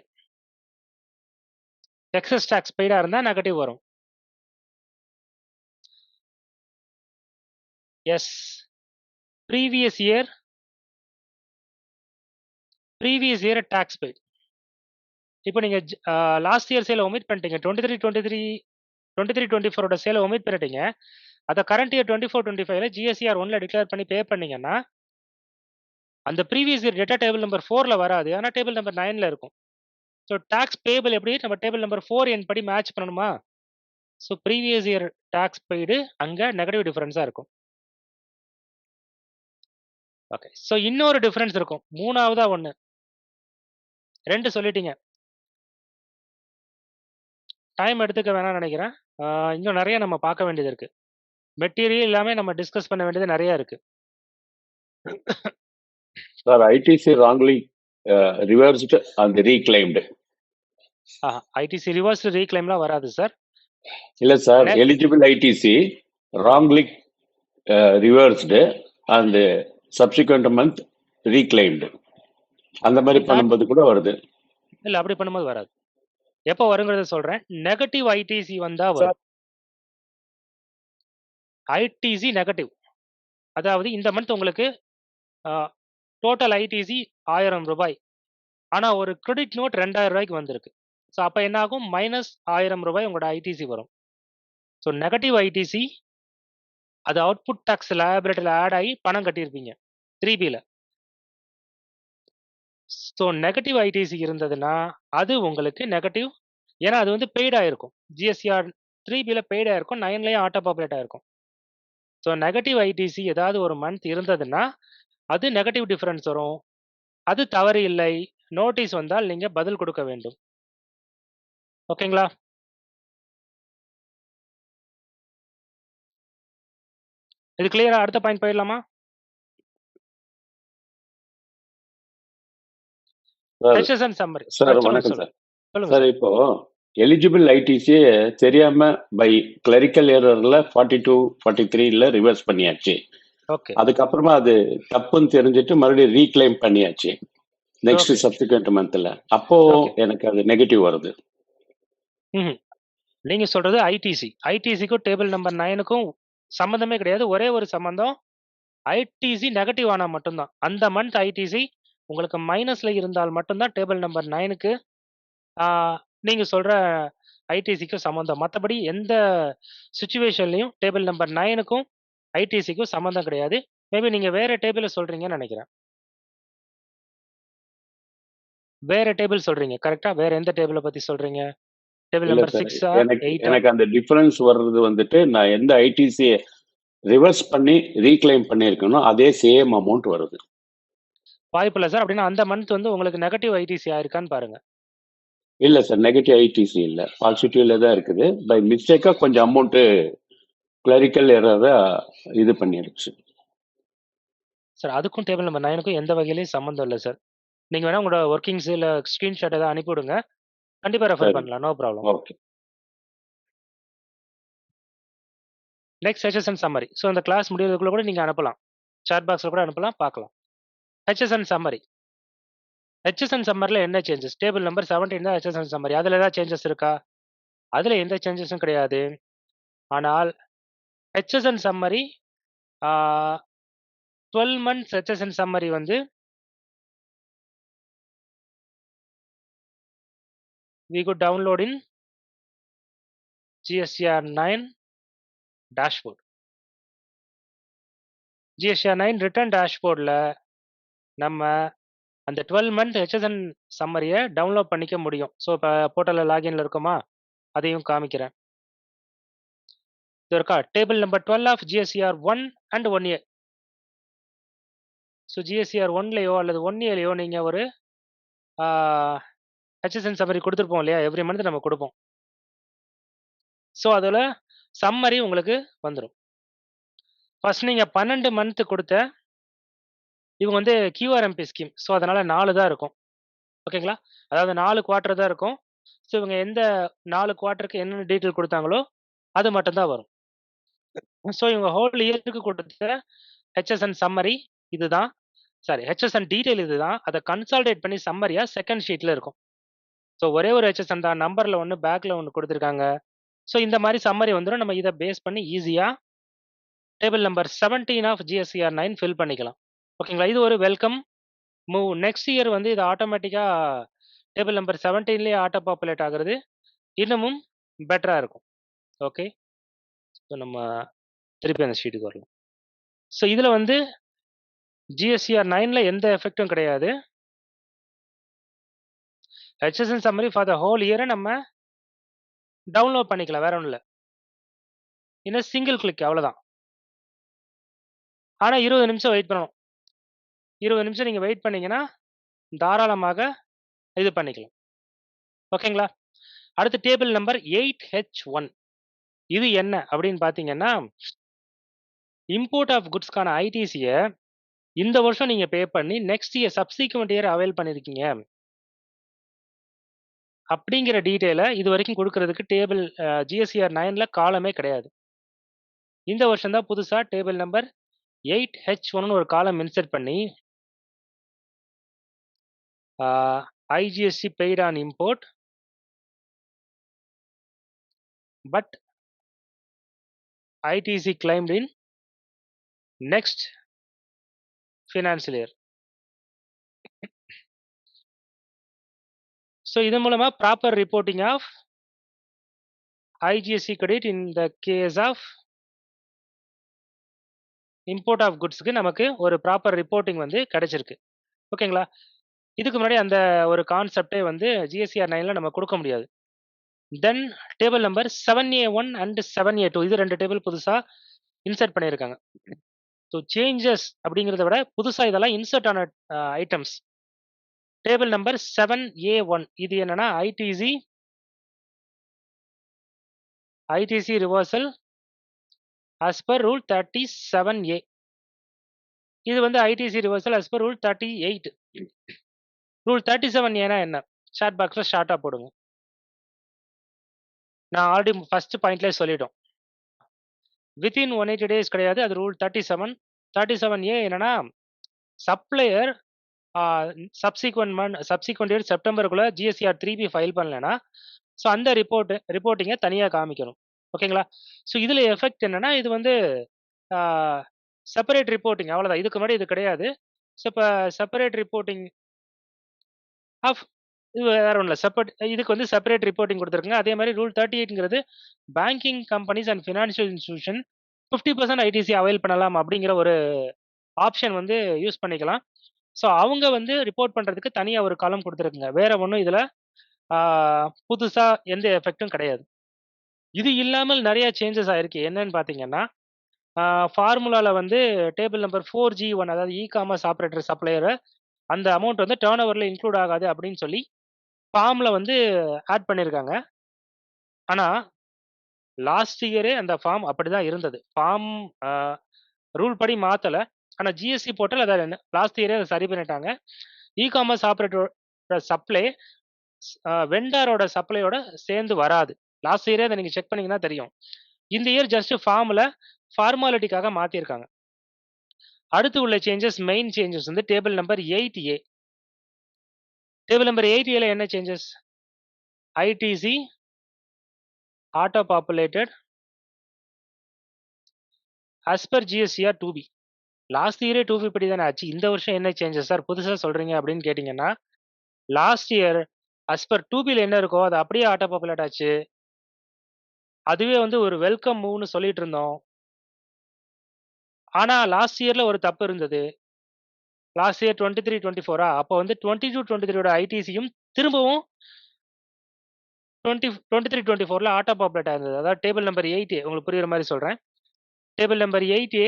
Excess tax பெய்டாக இருந்தால் நெகட்டிவ் வரும். Yes, previous year tax paid. இப்போ நீங்க லாஸ்ட் இயர் சேலை ஒமிட் பண்ணிட்டீங்க, 23-24 சேலை ஒமிட் பண்ணிட்டீங்க. அதை கரண்ட் இயர் 24-25ல ஜிஎஸ்டிஆர் 1ல டிக்ளேர் பண்ணி பே பண்ணீங்கன்னா அந்த previous year data table number 4ல வராது, ஆனால் டேபிள் நம்பர் 9ல இருக்கும். ஸோ டாக்ஸ் பேபிள் எப்படி நம்ம டேபிள் நம்பர் 4 என் படி மேட்ச் பண்ணணுமா? So previous year tax paid அங்கே நெகட்டிவ் டிஃபரன்ஸாக இருக்கும். ஓகே, ஸோ இன்னொரு டிஃபரன்ஸ் இருக்கும், மூணாவதா ஒன்று. 2 சொல்லிட்டீங்க, டைம் எடுத்துக்க வேணாம்னு நினைக்கிறேன். இன்னும் நிறைய நம்ம பார்க்க வேண்டியது இருக்கு. மெட்டீரியல் எல்லாமே நம்ம டிஸ்கஸ் பண்ண வேண்டியது நிறைய இருக்கு. Sir, ITC wrongly reversed and reclaimed. ITC reverse ரீக்ளைம்லாம் வராது சார். இல்ல sir, eligible ITC wrongly reversed and subsequent month reclaimed. அந்த மாதிரி பண்ணும்போது கூட வருது. இல்ல, அப்படி பண்ணும்போது வராது. எப்போ வருங்கிறத சொல்றேன். நெகட்டிவ் ஐடிசி வந்தா வரும். ஐடிசி நெகட்டிவ், அதாவது இந்த மந்த் உங்களுக்கு டோட்டல் ஐடிசி 1000 ரூபாய், ஆனா ஒரு கிரெடிட் நோட் 2000 ரூபாய்க்கு வந்திருக்கு. ஸோ அப்போ என்ன ஆகும், மைனஸ் 1000 ரூபாய் உங்களோட ஐடிசி வரும். ஸோ நெகட்டிவ் ஐடிசி அது அவுட்புட் டாக்ஸ் லைபிலிட்டியில் ஆட் ஆகி பணம் கட்டியிருப்பீங்க 3Bல. ஸோ நெகட்டிவ் ஐடிசி இருந்ததுன்னா அது உங்களுக்கு நெகட்டிவ். ஏன்னா அது வந்து பெய்ட் ஆயிருக்கும். ஜிஎஸ்டிஆர் 3பில பெய்ட் ஆயிருக்கும், 9லயும் ஆட்டோ பாப்புலேட் ஆயிருக்கும். ஸோ நெகட்டிவ் ஐடிசி ஏதாவது ஒரு மந்த் இருந்ததுன்னா அது நெகட்டிவ் டிஃபரன்ஸ் வரும். அது தவறு இல்லை. நோட்டீஸ் வந்தால் நீங்க பதில் கொடுக்க வேண்டும். ஓகேங்களா? இது கிளியரா? அடுத்த பாயிண்ட் போயிடலாமா? Sir HSN summary. சார் சொல்லுங்க வணக்கம் சொல்லுங்க. சார். சொல்லுங்க சார் சார். இப்போ எலிஜிபிள் ஐடிசி தெரியாம பை கிளரிக்கல் எரர்ல 42 43ல ரிவர்ஸ் பண்ணியாச்சு. ஓகே. அதுக்கப்புறமா அது தப்புன்னு தெரிஞ்சுட்டு மறுபடியும் ரீக்ளைம் பண்ணியாச்சு நெக்ஸ்ட் ஓகே. சப்சிக்வெண்ட் மந்த்ல. அப்போ ஓகே. எனக்கு அது நெகட்டிவ் வருது. ம்ஹும். நீங்க சொல்றது ஐடிசி. ஐடிசிக்கும் டேபிள் நம்பர் 9க்கும் சம்மந்தமே கிடையாது. ஒரே ஒரு சம்பந்தம், ஐடிசி நெகட்டிவ் ஆனா மட்டும்தான். அந்த மந்த் ஐடிசி உங்களுக்கு மைனஸ்ல இருந்தால் மட்டும்தான் டேபிள் நம்பர் 9க்கு நீங்க சொல்ற ஐடிசிக்கும் சம்மந்தம். மற்றபடி எந்த சுச்சுவேஷன்லையும் டேபிள் நம்பர் 9க்கும் ஐடிசிக்கும் சம்மந்தம் கிடையாது. மேபி நீங்க வேற டேபிள சொல்றீங்கன்னு நினைக்கிறேன். வேற டேபிள் சொல்றீங்க கரெக்டா? வேற எந்த டேபிள பத்தி சொல்றீங்க? டேபிள் இல்ல நம்பர் சார், 6ஆ எனக்கு 8ஆ? எனக்கு அந்த டிஃபரன்ஸ் வர்றது வந்துட்டு நான் எந்த ஐடிசி ரிவர்ஸ் பண்ணி ரீக்ளைம் பண்ணியிருக்கணும் அதே சேம் அமௌண்ட் வருது. வாய்ப்பில்ல சார். அப்படின்னா அந்த மந்த் வந்து உங்களுக்கு நெகட்டிவ் ஐடிசி ஆயிருக்கான்னு பாருங்க. இல்ல சார், நெகட்டிவ் ஐடிசி இல்ல, பாசிட்டிவ்ல தான் இருக்குது. பை மிஸ்டேக்கா கொஞ்சம் அமௌண்ட் கிளரிக்கல் எரரா இது பண்ணிருச்சு. சார் அதுக்கும் டேபிள் நம்பர் 9க்கும் எந்த வகையிலயும் சம்மந்தம் இல்ல சார். நீங்க வேணா உங்களோட ஒர்க்கிங்ஸ் இல்ல ஸ்கிரீன்ஷாட் ஏதாவது அனுப்பி விடுங்க. கண்டிப்பா ரெஃபர் சரி, பண்ணலாம். No problem. Okay. Next HSN summary. So இந்த கிளாஸ் முடியறதுக்குள்ள கூட நீங்க அனுப்பலாம். சாட் பாக்ஸ்ல கூட அனுப்பலாம், பார்க்கலாம். HSN summary. ஹெச்எஸ்என் சம்மரில என்ன சேஞ்சஸ்? டேபிள் நம்பர் 17 தான் ஹெச்எஸ்என் சம்மரி. அதுல ஏதாவது சேஞ்சஸ் இருக்கா? அதுல எந்த சேஞ்சஸும் கிடையாது. ஆனால் HSN summary 12 months HSN summary வந்து we could download in GSTR 9 dashboard. GSTR 9 return டேஷ்போர்டில் நம்ம அந்த 12 மந்த் ஹெச்எஸ்என் சம்மரியை டவுன்லோட் பண்ணிக்க முடியும். ஸோ இப்போ போர்ட்டலில் லாகின்ல இருக்குமா, அதையும் காமிக்கிறேன். இது இருக்கா? Table number 12 of GSTR 1 and 1A. So GSTR 1லையோ அல்லது 1Aலையோ நீங்கள் ஒரு ஹெச்எஸ்என் சம்மரி கொடுத்துருப்போம் இல்லையா? எவ்ரி மந்த் நம்ம கொடுப்போம். ஸோ அதில் சம்மரி உங்களுக்கு வந்துடும். ஃபர்ஸ்ட் நீங்கள் 12 மந்த் கொடுத்த இவங்க வந்து QRMP ஸ்கீம். ஸோ அதனால 4 தான் இருக்கும். ஓகேங்களா? அதாவது 4 குவார்ட்டர் தான் இருக்கும். ஸோ இவங்க எந்த 4 குவார்ட்டருக்கு என்னென்ன டீட்டெயில் கொடுத்தாங்களோ அது மட்டும் தான் வரும். ஸோ இவங்க ஹோல் இயருக்கு கொடுத்த ஹெச்எஸ்என் சம்மரி இதுதான். சாரி, ஹெச்எஸ்என் டீட்டெயில் இதுதான். அதை கன்சால்டேட் பண்ணி சம்மரியா செகண்ட் ஷீட்ல இருக்கும். ஸோ ஒரே ஒரு ஹெச்எஸ்என் தான், நம்பர்ல ஒன்று பேக்ல ஒன்று கொடுத்துருக்காங்க. ஸோ இந்த மாதிரி சம்மரி வந்துடும். நம்ம இதை பேஸ் பண்ணி ஈஸியா table number 17 of GSTR 9 fill பண்ணிக்கலாம். ஓகேங்களா? இது ஒரு வெல்கம் மூவ். நெக்ஸ்ட் இயர் வந்து இது ஆட்டோமேட்டிக்கா டேபிள் நம்பர் 17லேயே ஆட்டோ பாப்புலேட் ஆகுறது இன்னமும் பெட்டரா இருக்கும். ஓகே, ஸோ நம்ம திருப்பி அந்த ஷீட்டுக்கு வரலாம். ஸோ இதில் வந்து GSTR 9ல எந்த எஃபெக்டும் கிடையாது. HSN summary for the whole இயரை நம்ம டவுன்லோட் பண்ணிக்கலாம், வேற ஒன்றும் இல்லை. இன்னும் சிங்கிள் கிளிக், அவ்வளோதான். ஆனால் 20 நிமிஷம் வெயிட் பண்ணணும். 20 நிமிஷம் நீங்கள் வெயிட் பண்ணீங்கன்னா தாராளமாக இது பண்ணிக்கலாம். ஓகேங்களா? அடுத்து டேபிள் நம்பர் 8H1. இது என்ன அப்படின்னு பார்த்தீங்கன்னா, இம்போர்ட் ஆஃப் குட்ஸ்க்கான ஐடிசியை இந்த வருஷம் நீங்க பே பண்ணி next year subsequent year avail பண்ணிருக்கீங்க அப்படிங்கிற டீட்டெயிலை இது வரைக்கும் கொடுக்கறதுக்கு டேபிள் GSTR 9ல காலமே கிடையாது. இந்த வருஷம் தான் புதுசா டேபிள் நம்பர் 8H1 ஒரு காலம் இன்சர்ட் பண்ணி IGST paid on import but ITC claimed in next financial year. So இதன் மூலமா proper reporting of IGST credit in the case of import of goodsக்கு நமக்கு ஒரு ப்ராப்பர் ரிப்போர்ட்டிங் வந்து கிடைச்சிருக்கு. ஓகேங்களா? இதுக்கு முன்னாடி அந்த ஒரு கான்செப்டே வந்து ஜிஎஸ்டிஆர் 9ல நம்ம கொடுக்க முடியாது. தென் table number 7A1 and 7A2 இது 2 டேபிள் புதுசா இன்சர்ட் பண்ணியிருக்காங்க. ஸோ சேஞ்சஸ் அப்படிங்கிறத விட புதுசா இதெல்லாம் இன்சர்ட் ஆன ஐட்டம்ஸ். டேபிள் நம்பர் 7A1 இது என்னன்னா ITC reversal as per rule 37A. இது வந்து ITC reversal as per rule 38. Rule 37A என்ன? சாட் பாக்ஸ்ல ஷார்ட்டா போடுங்க. நான் ஆல்ரெடி ஃபர்ஸ்ட் பாயிண்ட்லேயே சொல்லிட்டோம். வித்தின் 180 டேஸ் கிடையாது, அது ரூல் 37. 37A என்னன்னா சப்ளையர் சப்சிக்வெண்ட் இயர் செப்டம்பருக்குள்ள ஜிஎஸ்டிஆர் 3B ஃபைல் பண்ணலன்னா ஸோ அந்த ரிப்போர்ட்டிங்கை தனியாக காமிக்கணும். ஓகேங்களா? ஸோ இதில் எஃபெக்ட் என்னன்னா இது வந்து செப்பரேட் ரிப்போர்ட்டிங் அவ்வளோதான். இதுக்கு முன்னாடி இது கிடையாது. ஸோ இப்போ செப்பரேட் ரிப்போர்ட்டிங் ஆஃப் இது வேற ஒன்றும் இல்லை. இதுக்கு வந்து செப்பரேட் ரிப்போர்ட்டிங் கொடுத்துருக்குங்க. அதே மாதிரி ரூல் 38ங்கிறது banking companies and financial institution 50% ITC avail பண்ணலாம் அப்படிங்கிற ஒரு ஆப்ஷன் வந்து யூஸ் பண்ணிக்கலாம். ஸோ அவங்க வந்து ரிப்போர்ட் பண்ணுறதுக்கு தனியாக ஒரு காலம் கொடுத்துருக்குங்க. வேற ஒன்றும் இதில் புதுசாக எந்த எஃபெக்டும் கிடையாது. இது இல்லாமல் நிறைய சேஞ்சஸ் ஆயிருக்கு. என்னன்னு பார்த்தீங்கன்னா ஃபார்முலாவில் வந்து டேபிள் நம்பர் 4G1 அதாவது இ-காமர்ஸ் ஆப்ரேட்டர் சப்ளையர் அந்த அமௌண்ட் வந்து டேர்ன் ஓவரில் இன்க்ளூட் ஆகாது அப்படின்னு சொல்லி ஃபார்மில் வந்து ஆட் பண்ணியிருக்காங்க. ஆனால் லாஸ்ட் இயரே அந்த ஃபார்ம் அப்படி தான் இருந்தது. ஃபார்ம் ரூல் படி மாற்றலை. ஆனால் ஜிஎஸ்டி போர்ட்டல் அதை லாஸ்ட் இயரே அதை சரி பண்ணிட்டாங்க. இ-காமர்ஸ் ஆப்ரேட்டரோட சப்ளை வெண்டாரோட சப்ளையோட சேர்ந்து வராது. லாஸ்ட் இயரே அதை நீங்கள் செக் பண்ணீங்கன்னா தெரியும். இந்த இயர் ஜஸ்ட் ஃபார்மாலிட்டிக்காக மாற்றிருக்காங்க. அடுத்து உள்ள சேஞ்சஸ் மெயின் சேஞ்சஸ் வந்து table number 8A. Table number 8Aல என்ன changes? ITC auto populated as per GSTR 2B. Last இயரே 2B படி தானே ஆச்சு. இந்த வருஷம் என்ன சேஞ்சஸ் சார் புதுசாக சொல்றீங்க அப்படின்னு கேட்டிங்கன்னா லாஸ்ட் இயர் as per 2Bல என்ன இருக்கோ அது அப்படியே ஆட்டோ பாப்புலேட் ஆச்சு. அதுவே வந்து ஒரு வெல்கம் மூவ்னு சொல்லிட்டு இருந்தோம். ஆனால் லாஸ்ட் இயர்ல ஒரு தப்பு இருந்தது. லாஸ்ட் இயர் 23-24 அப்போ வந்து 22-23 ஐடிசியும் திரும்பவும் 23-24 ஆட்டோ பாப்புலேட் ஆயிருந்தது. அதாவது டேபிள் நம்பர் 8A உங்களுக்கு புரியுற மாதிரி சொல்றேன். Table number 8A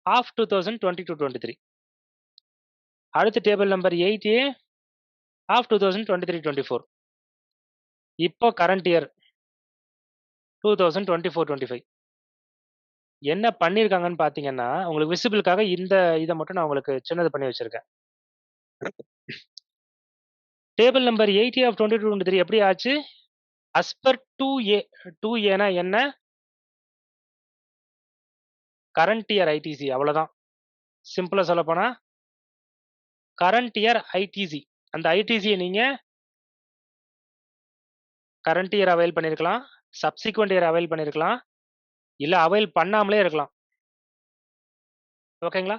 of 2022-23. அடுத்து டேபிள் நம்பர் 8A ஆஃப் 2023-24. இப்போ கரண்ட் இயர் 2024-25 என்ன பண்ணியிருக்காங்கன்னு பார்த்தீங்கன்னா உங்களுக்கு விசிபிளுக்காக இந்த இதை மட்டும் நான் உங்களுக்கு சின்னது பண்ணி வச்சிருக்கேன். டேபிள் நம்பர் 8A ஆஃப் 22-23 எப்படி ஆச்சு? as per 2A. 2Aனா என்ன? கரண்ட் இயர் ஐடிசி அவ்வளோதான். சிம்பிளாக சொல்ல போனால் கரண்ட் இயர் ஐடிசி. அந்த ஐடிசியை நீங்கள் கரண்ட் இயர் அவைல் பண்ணியிருக்கலாம், சப்சிக்வெண்ட் இயர் அவைல் பண்ணியிருக்கலாம், இல்லை அவைல் பண்ணாமலே இருக்கலாம். ஓகேங்களா?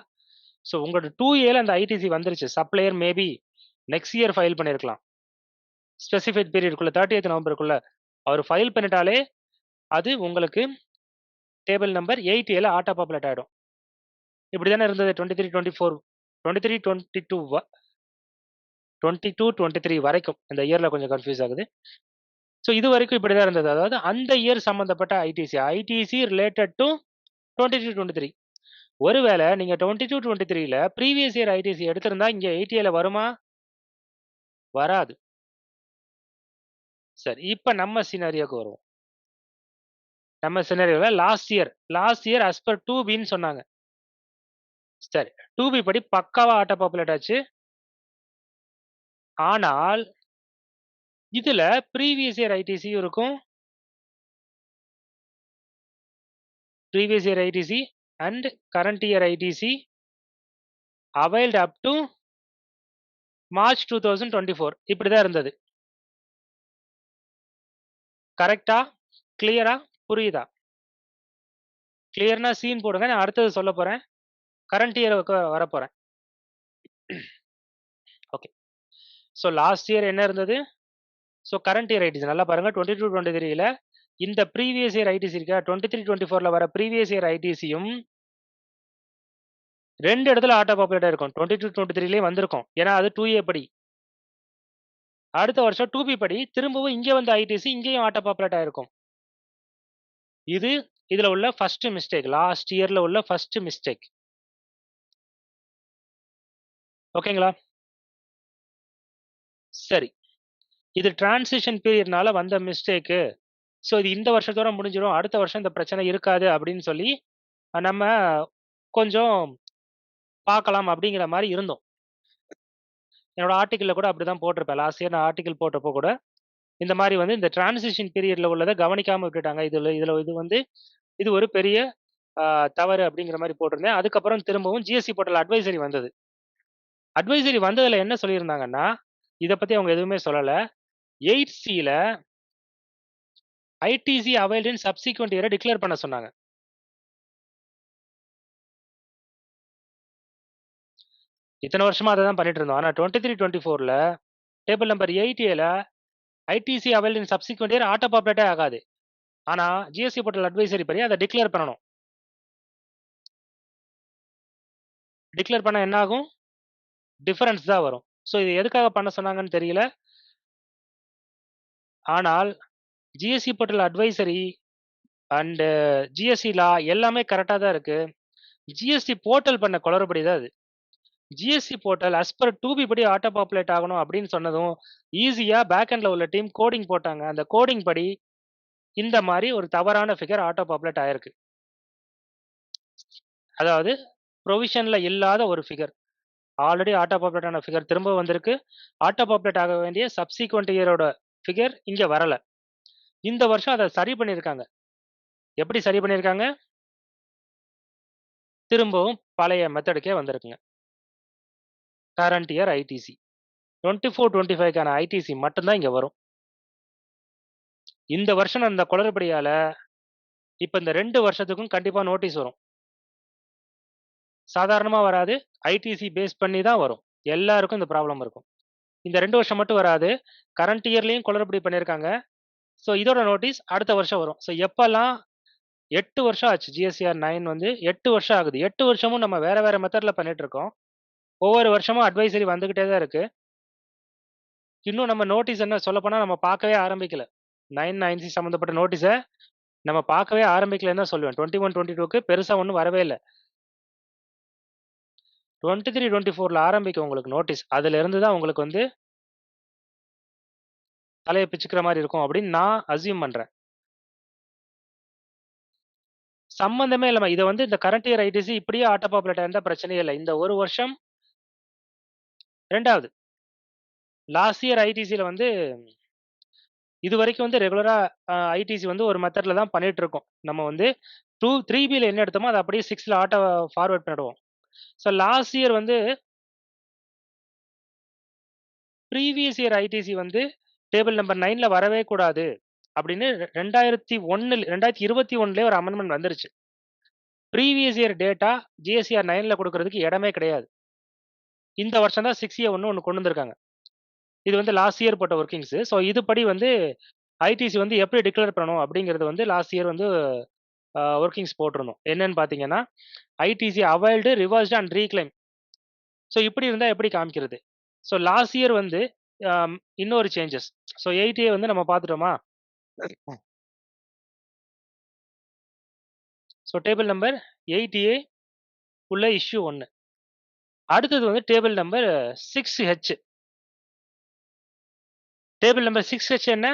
ஸோ உங்களோட 2Aல அந்த ஐடிசி வந்துருச்சு. Supplier maybe next year file பண்ணியிருக்கலாம். ஸ்பெசிஃபைட் பீரியடுக்குள்ள 30th நவம்பருக்குள்ள அவர் ஃபைல் பண்ணிட்டாலே அது உங்களுக்கு டேபிள் நம்பர் 8Aல ஆட்டோ பாப்புலேட் ஆகிடும். இப்படி தானே இருந்தது 23-24 22-23 வரைக்கும். இந்த இயரில் கொஞ்சம் கன்ஃபியூஸ் ஆகுது. ஸோ இது வரைக்கும் இப்படி தான் இருந்தது. அதாவது அந்த இயர் சம்மந்தப்பட்ட ஐடிசி ரிலேட்டட் டு 22-23. ஒருவேளை நீங்கள் 22-23ல ப்ரீவியஸ் இயர் ஐடிசி எடுத்திருந்தா இங்கே 8Aல வருமா? வராது. சரி, இப்போ நம்ம சினாரியோக்கு வருவோம். நம்ம சினாரியோவில் லாஸ்ட் இயர் as per 2Bன்னு சொன்னாங்க. சரி, 2B படி பக்காவா ஆட்டோ பாப்புலேட் ஆச்சு. ஆனால் இதுல ப்ரீவியஸ் இயர் ஐடிசியும் இருக்கும். Previous year ITC and current year ITC availed up to March 2024 இப்படி தான் இருந்தது. கரெக்டா? கிளியரா? புரியுதா? கிளியர்னா சீன் போடுங்க. நான் அடுத்தது சொல்ல போறேன். கரண்ட் இயர் வர போறேன். ஓகே. ஸோ லாஸ்ட் இயர் என்ன இருந்தது? ஸோ கரண்ட் இயர் ஐடிசி நல்லா பாருங்க. 22-23ல இந்த ப்ரீவியஸ் இயர் ஐடிசி இருக்கா? 23-24ல வர ப்ரீவியஸ் இயர் ஐடிசியும் 2 இடத்துல ஆட்டோ பாப்புலேட் ஆயிருக்கும். 22, 23லயே வந்திருக்கும். ஏன்னா அது 2A படி. அடுத்த வருஷம் 2B படி திரும்பவும் இங்க வந்து ஐடிசி இங்கேயும் ஆட்டோ பாப்புலேட் ஆயிருக்கும். இது இதுல உள்ள ஃபர்ஸ்ட் மிஸ்டேக். லாஸ்ட் இயர்ல உள்ள ஃபர்ஸ்ட் மிஸ்டேக். ஓகேங்களா? சரி. இது டிரான்சிஷன் பீரியட்னால வந்த மிஸ்டேக்கு. ஸோ இது இந்த வருஷத்தோட முடிஞ்சிரும். அடுத்த வருஷம் இந்த பிரச்சனை இருக்காது அப்படின்னு சொல்லி நம்ம கொஞ்சம் பார்க்கலாம் அப்படிங்கிற மாரி இருந்தோம். என்னோட ஆர்டிக்கிள்ல கூட அப்படிதான் போட்டிருப்பேன். லாஸ்ட் இயர் நான் ஆர்டிக்கிள் போட்டப்போ கூட இந்த மாரி வந்து இந்த டிரான்சிஷன் பீரியட்ல உள்ளத கவனிக்காம விட்டுட்டாங்க. இதுல இது வந்து இது ஒரு பெரிய தவறு அப்படிங்கிற மாரி போட்டிருந்தேன். அதுக்கப்புறம் திரும்பவும் ஜிஎஸ்டி போர்ட்டல் அட்வைசரி வந்தது. அட்வைசரி வந்ததுல என்ன சொல்லியிருந்தாங்கன்னா, இத பத்தி அவங்க எதுவுமே சொல்லல. 8Cல ஐடிசி அவைல்ட் இன் சப்சிக்வெண்ட் இயர டிக்ளேர் பண்ண சொன்னாங்க. இத்தனை வருஷமா அத தான் பண்ணிட்டு இருந்தோம். ஆனா 23, 24ல டேபிள் நம்பர் 8Aல ஐடிசி அவைல்ட் இன் சப்சிக்வெண்ட் இயர் ஆட்டோ பாப்புலேட்டே ஆகாது. ஆனா ஜிஎஸ்டி போர்ட்டல் அட்வைசரி படி அத டிக்ளேர் பண்ணணும். டிக்ளேர் பண்ணா என்ன ஆகும்? டிஃபரன்ஸ் தான் வரும். ஸோ இது எதுக்காக பண்ண சொன்னாங்கன்னு தெரியல. ஆனால் GST portal advisory and GST law எல்லாமே கரெக்டா தான் இருக்கு. ஜிஎஸ்டி போர்ட்டல் பண்ண குளறுபடி தான் அது. GST portal as per 2B படி ஆட்டோ பாப்புலேட் ஆகணும் அப்படின்னு சொன்னதும் ஈஸியா பேக் எண்ட்ல உள்ள டீம் கோடிங் போட்டாங்க. அந்த கோடிங் படி இந்த மாதிரி ஒரு தவறான ஃபிகர் ஆட்டோ பாப்புலேட் ஆயிருக்கு. அதாவது ப்ரொவிஷன்ல இல்லாத ஒரு ஃபிகர். ஆல்ரெடி ஆட்டோ பாப்புலேட் ஆன ஃபிகர் திரும்ப வந்திருக்கு. ஆட்டோ பாப்புலேட் ஆக வேண்டிய சப்சிக்வெண்ட் இயரோட ஃபிகர் இங்க வரல. இந்த வருஷம் அதை சரி பண்ணியிருக்காங்க. எப்படி சரி பண்ணியிருக்காங்க? திரும்பவும் பழைய மெத்தடுக்கே வந்திருக்குங்க. கரண்ட் இயர் ஐடிசி 24, 25க்கான ஐடிசி மட்டும்தான் இங்க வரும். இந்த வருஷம் அந்த குளறுபடியால இப்ப இந்த 2 வருஷத்துக்கும் கண்டிப்பா நோட்டீஸ் வரும். சாதாரணமா வராது. ஐடிசி பேஸ் பண்ணி தான் வரும். எல்லாருக்கும் இந்த ப்ராப்ளம் இருக்கும். இந்த 2 வருஷம் மட்டும் வராது. கரண்ட் இயர்லயும் குளறுபடி பண்ணியிருக்காங்க. ஸோ இதோட நோட்டீஸ் அடுத்த வருஷம் வரும். ஸோ எப்பல்லாம் 8 வருஷம் ஆச்சு. ஜிஎஸ்டிஆர் 9 வந்து 8 வருஷம் ஆகுது. 8 வருஷமும் நம்ம வேற வேற மெத்தட்ல பண்ணிட்டு இருக்கோம். ஒவ்வொரு வருஷமும் அட்வைசரி வந்துகிட்டே தான் இருக்கு. இன்னும் நம்ம நோட்டீஸ் என்ன சொல்லப்போனா நம்ம பார்க்கவே ஆரம்பிக்கல. 9 சம்பந்தப்பட்ட நோட்டீஸ நம்ம பார்க்கவே ஆரம்பிக்கலன்னு தான் சொல்லுவேன். 21, 22க்கு பெருசா ஒண்ணும் வரவே இல்ல. 23, 24ல ஆரம்பிக்கும் உங்களுக்கு நோட்டீஸ். அதுல இருந்து தான் உங்களுக்கு வந்து தலைய பிச்சுக்கிற மாரி இருக்கும் அப்படின்னு நான் அஸ்யூம் பண்றேன். சம்பந்தமே இல்லாம இத வந்து இந்த கரண்ட் இயர் ஐடிசி இப்படியே ஆட்டோ பாப்புலேட் ஆயிருந்தா பிரச்சனையே இல்ல. இந்த ஒரு வருஷம் 2வது லாஸ்ட் இயர் ஐடிசில வந்து இதுவரைக்கும் வந்து ரெகுலரா ஐடிசி வந்து ஒரு மெத்தட்ல தான் பண்ணிட்டு இருக்கோம். நம்ம வந்து 3Bல என்ன எடுத்தோமோ அத அப்படியே 6ல ஆட்டோ ஃபார்வர்ட் பண்ணிடுவோம். ஸோ லாஸ்ட் இயர் வந்து ப்ரீவியஸ் இயர் ஐடிசி வந்து டேபிள் நம்பர் 9ல வரவே கூடாது அப்படின்னு 2021லயே ஒரு அமெண்ட்மென்ட் வந்துருச்சு. ப்ரீவியஸ் இயர் டேட்டா ஜிஎஸ்டிஆர் 9ல கொடுக்கறதுக்கு இடமே கிடையாது. இந்த வருஷம் தான் 6A ஒண்ணு கொண்டு வந்திருக்காங்க. இது வந்து லாஸ்ட் இயர் போட்ட ஒர்க்கிங்ஸ். ஸோ இதுபடி வந்து ஐடிசி வந்து எப்படி டிக்ளேர் பண்ணணும் அப்படிங்கிறது வந்து லாஸ்ட் இயர் வந்து ஒர்க்கிங்ஸ் போட்டிருந்தோம். என்னன்னு பார்த்தீங்கன்னா ITC availed, reversed and reclaim. So இப்படி இருந்தா எப்படி காமிக்கிறது? ஸோ லாஸ்ட் இயர் வந்து இன்னொரு சேஞ்சஸ். ஸோ 8A வந்து நம்ம பார்த்துட்டோமா? ஸோ டேபிள் நம்பர் 8A உள்ள இஷ்யூ 1. அடுத்தது வந்து table number 6H. Table number 6H என்ன?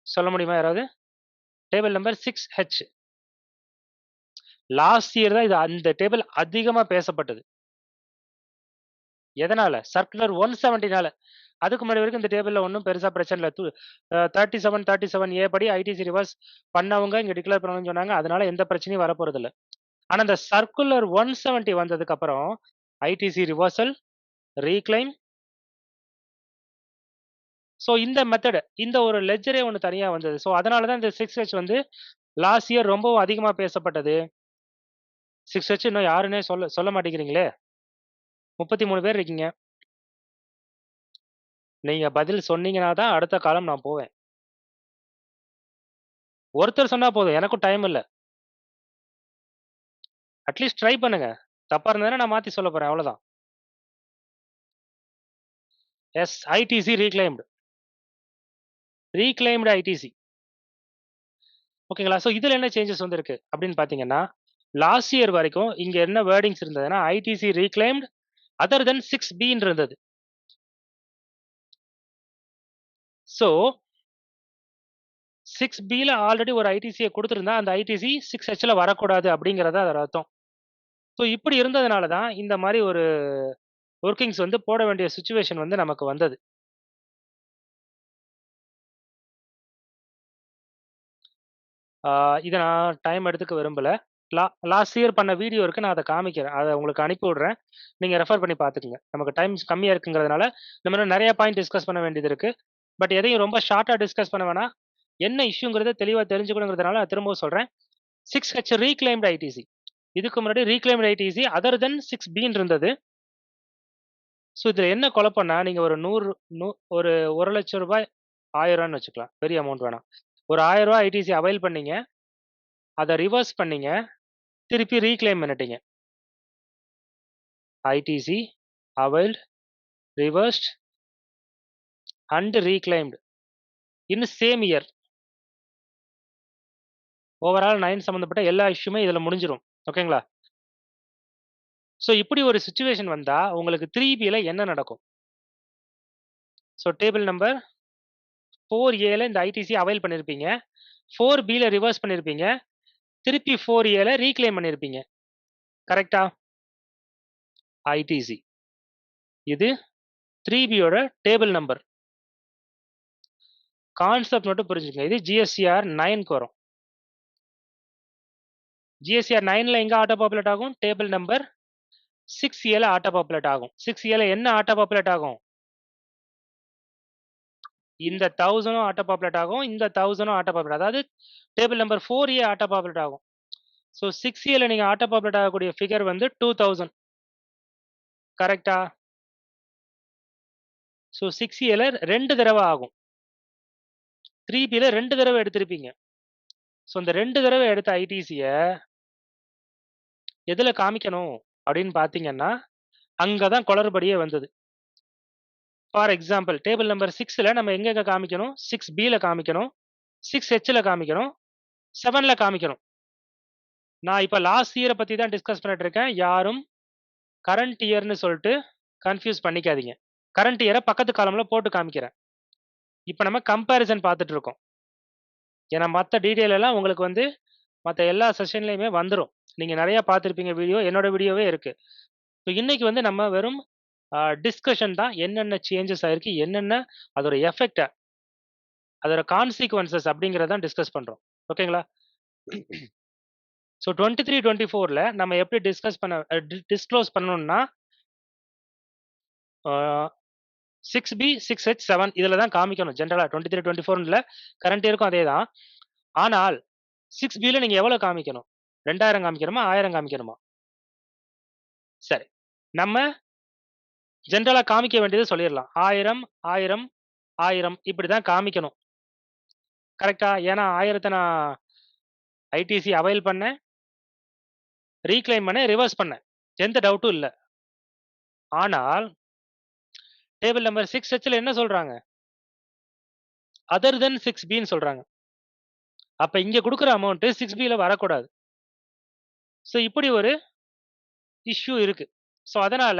சொல்ல முடியுமா யாராவது? Table number 6H. Last year தான் இது அந்த டேபிள் அதிகமா பேசப்பட்டது. எதனால? சர்க்குலர் 170னால. அதுக்கு முன்னாடி வரைக்கும் இந்த டேபிள்ல ஒன்றும் பெருசா பிரச்சனை இல்ல. 37, 37A படி ஐடிசி ரிவர்ஸ் பண்ணவங்க இங்க டிக்ளேர் பண்ணணும்னு சொன்னாங்க. அதனால எந்த பிரச்சனையும் வரப்போறது இல்ல. ஆனா இந்த சர்க்குலர் 170 வந்ததுக்கு அப்புறம் ஐடிசி ரிவர்சல், ரீக்ளைம். ஸோ இந்த மெத்தட் இந்த ஒரு லெட்ஜரே ஒன்று தனியா வந்தது. ஸோ அதனால தான் இந்த 6H வந்து லாஸ்ட் இயர் ரொம்பவும் அதிகமா பேசப்பட்டது. 6H இன்னும் யாருன்னே சொல்ல மாட்டேங்கிறீங்களே. 33 பேர் இருக்கீங்க. நீங்க பதில் சொன்னீங்கன்னா தான் அடுத்த காலம் நான் போவேன். ஒருத்தர் சொன்னா போதும். எனக்கும் டைம் இல்ல. அட்லீஸ்ட் ட்ரை பண்ணுங்க. தப்பா இருந்ததுன்னா நான் மாத்தி சொல்லப் போறேன். அவ்வளவுதான். Yes, ITC reclaimed. Reclaimed ITC. ஓகேங்களா? ஸோ இதுல என்ன சேஞ்சஸ் வந்திருக்கு அப்படின்னு பார்த்தீங்கன்னா, லாஸ்ட் இயர் வரைக்கும் இங்க என்ன வேர்டிங்ஸ் இருந்ததுன்னா, ஐடிசி ரீக்ளைம்டு அதர் தென் 6Bன்னு இருந்தது. ஸோ 6Bல ஆல்ரெடி ஒரு ஐடிசிய குடுத்திருந்தா, அந்த ஐடிசி 6Hல வரக்கூடாது அப்படிங்கிறது அதோட அர்த்தம். ஸோ இப்படி இருந்ததுனால தான் இந்த மாரி ஒரு ஒர்க்கிங்ஸ் வந்து போட வேண்டிய சிச்சுவேஷன் வந்து நமக்கு வந்தது. இத நான் டைம் எடுத்துக்க விரும்பல. லாஸ்ட் இயர் பண்ண வீடியோ இருக்கு. நான் அத காமிக்கிறேன். அத உங்களுக்கு அனுப்பி விடுறேன். நீங்க ரெஃபர் பண்ணி பார்த்துக்கங்க. நமக்கு டைம் கம்மியா இருக்குங்கிறதுனால, நம்ம இன்னும் நெறைய பாயிண்ட் டிஸ்கஸ் பண்ண வேண்டியது இருக்கு. பட் எதையும் ரொம்ப ஷார்ட்டா டிஸ்கஸ் பண்ண வேணாம். என்ன இஷ்யூங்கிறத தெளிவா தெரிஞ்சுக்கணுங்கிறதுனால நான் திரும்பவும் சொல்றேன். 6H reclaimed ITC. இதுக்கு முன்னாடி ரீக்ளைம்டு ஐடிசி அதர் தென் 6Bன்னு இருந்தது. ஸோ இதுல என்ன குழப்பம்னா, நீங்க ஒரு 100 ஒரு ரூ. 1,00,000 1000ன்னு வச்சுக்கலாம். பெரிய அமௌண்ட் வேணாம். ஒரு ரூ. 1000 ஐடிசி அவைல் பண்ணீங்க. அத ரிவர்ஸ் பண்ணீங்க. திருப்பி ரீக்ளைம் பண்ணிட்டீங்க. ITC availed, reversed and reclaimed in same year. Overall 9 சம்பந்தப்பட்ட எல்லா இஷ்யூமே இதுல முடிஞ்சிரும். ஓகேங்களா? ஸோ இப்படி ஒரு சிச்சுவேஷன் வந்தா உங்களுக்கு 3Bல என்ன நடக்கும்? ஸோ டேபிள் நம்பர் 4Aல இந்த ஐடிசி அவைல் பண்ணியிருப்பீங்க. 4Bல ரிவர்ஸ் பண்ணியிருப்பீங்க. திருப்பி 4Aல ரீக்ளைம் பண்ணியிருப்பீங்க. கரெக்ட்டா? ஐடிசி. இது 3Bயோட டேபிள் நம்பர். கான்செப்ட் மட்டும் புரிஞ்சுக்கங்க. இது GSCR 9க்கு வரும். GSCR 9ல எங்க ஆட்டோ பாப்புலேட் ஆகும்? டேபிள் நம்பர் 6Aல ஆட்டோ பாப்புலேட் ஆகும். 6Aல என்ன ஆட்டோ பாப்புலேட் ஆகும்? இந்த 1000ம் ஆட்டோ பாப்புலேட் ஆகும். இந்த 1000ம் ஆட்டோ பாப்புலேட். அதாவது table number 4A auto populate ஆகும். ஸோ 6Aல நீங்க ஆட்டோ பாப்புலேட் ஆகக்கூடிய ஃபிகர் வந்து 2000. கரெக்ட்டா? ஸோ 6Aல 2 தடவ ஆகும். 3Bல 2 தடவ எடுத்திருப்பீங்க. ஸோ இந்த 2 தடவ எடுத்த ஐடிசிய எதுல காமிக்கணும் அப்படின்னு பார்த்தீங்கன்னா, அங்க தான் குளறுபடியே வந்தது. ஃபார் எக்ஸாம்பிள் டேபிள் நம்பர் 6ல நம்ம எங்கெங்க காமிக்கணும்? 6Bல காமிக்கணும். 6Hல காமிக்கணும். 7ல காமிக்கணும். நான் இப்ப லாஸ்ட் இயர பத்தி தான் டிஸ்கஸ் பண்ணிட்டு இருக்கேன். யாரும் கரண்ட் இயர்ன்னு சொல்லிட்டு கன்ஃப்யூஸ் பண்ணிக்காதீங்க. கரண்ட் இயர பக்கத்து காலம்ல போட்டு காமிக்கிறேன். இப்ப நம்ம கம்பேரிசன் பார்த்துட்டு இருக்கோம். ஏன்னா மத்த டீடைல் எல்லாம் உங்களுக்கு வந்து மத்த எல்லா செஷன்லயுமே வந்துரும். நீங்க நெறைய பார்த்திருப்பீங்க வீடியோ. என்னோட வீடியோவே இருக்கு. ஸோ இன்னைக்கு வந்து நம்ம வெறும் டிஸ்கஷன் தான். என்னென்ன சேஞ்சஸ் ஆயிருக்கு, என்னென்ன அதோட எஃபெக்ட், அதோட கான்சிக்வென்சஸ் அப்படிங்கிறத தான் டிஸ்கஸ் பண்றோம். ஓகேங்களா? ஸோ 23, 24ல நம்ம எப்படி டிஸ்க்ளோஸ் பண்ணணும்னா 6B, 6H, 7 இதுல தான் காமிக்கணும். ஜெனரலா 23, 24ல கரண்ட் இயருக்கும் அதே தான். ஆனால் 6Bல நீங்க எவ்வளவு காமிக்கணும்? 2000 காமிக்கணுமா? 1000 காமிக்கணுமா? சரி. நம்ம ஜெனரலா காமிக்க வேண்டியது சொல்லிடலாம். 1000, 1000, 1000 இப்படிதான் காமிக்கணும். கரெக்ட்டா? ஏன்னா 1000த்த நான் ஐடிசி அவைல் பண்ணேன், ரீக்ளைம் பண்ணேன், ரிவர்ஸ் பண்ணேன். எந்த டவுட்டும் இல்ல. ஆனால் டேபிள் நம்பர் 6Hல என்ன சொல்றாங்க? அதர் தென் 6Bன்னு சொல்றாங்க. அப்ப இங்க குடுக்குற அமௌண்ட் 6Bல வரக்கூடாது. ஸோ இப்படி ஒரு இஷ்யூ இருக்கு. ஸோ அதனால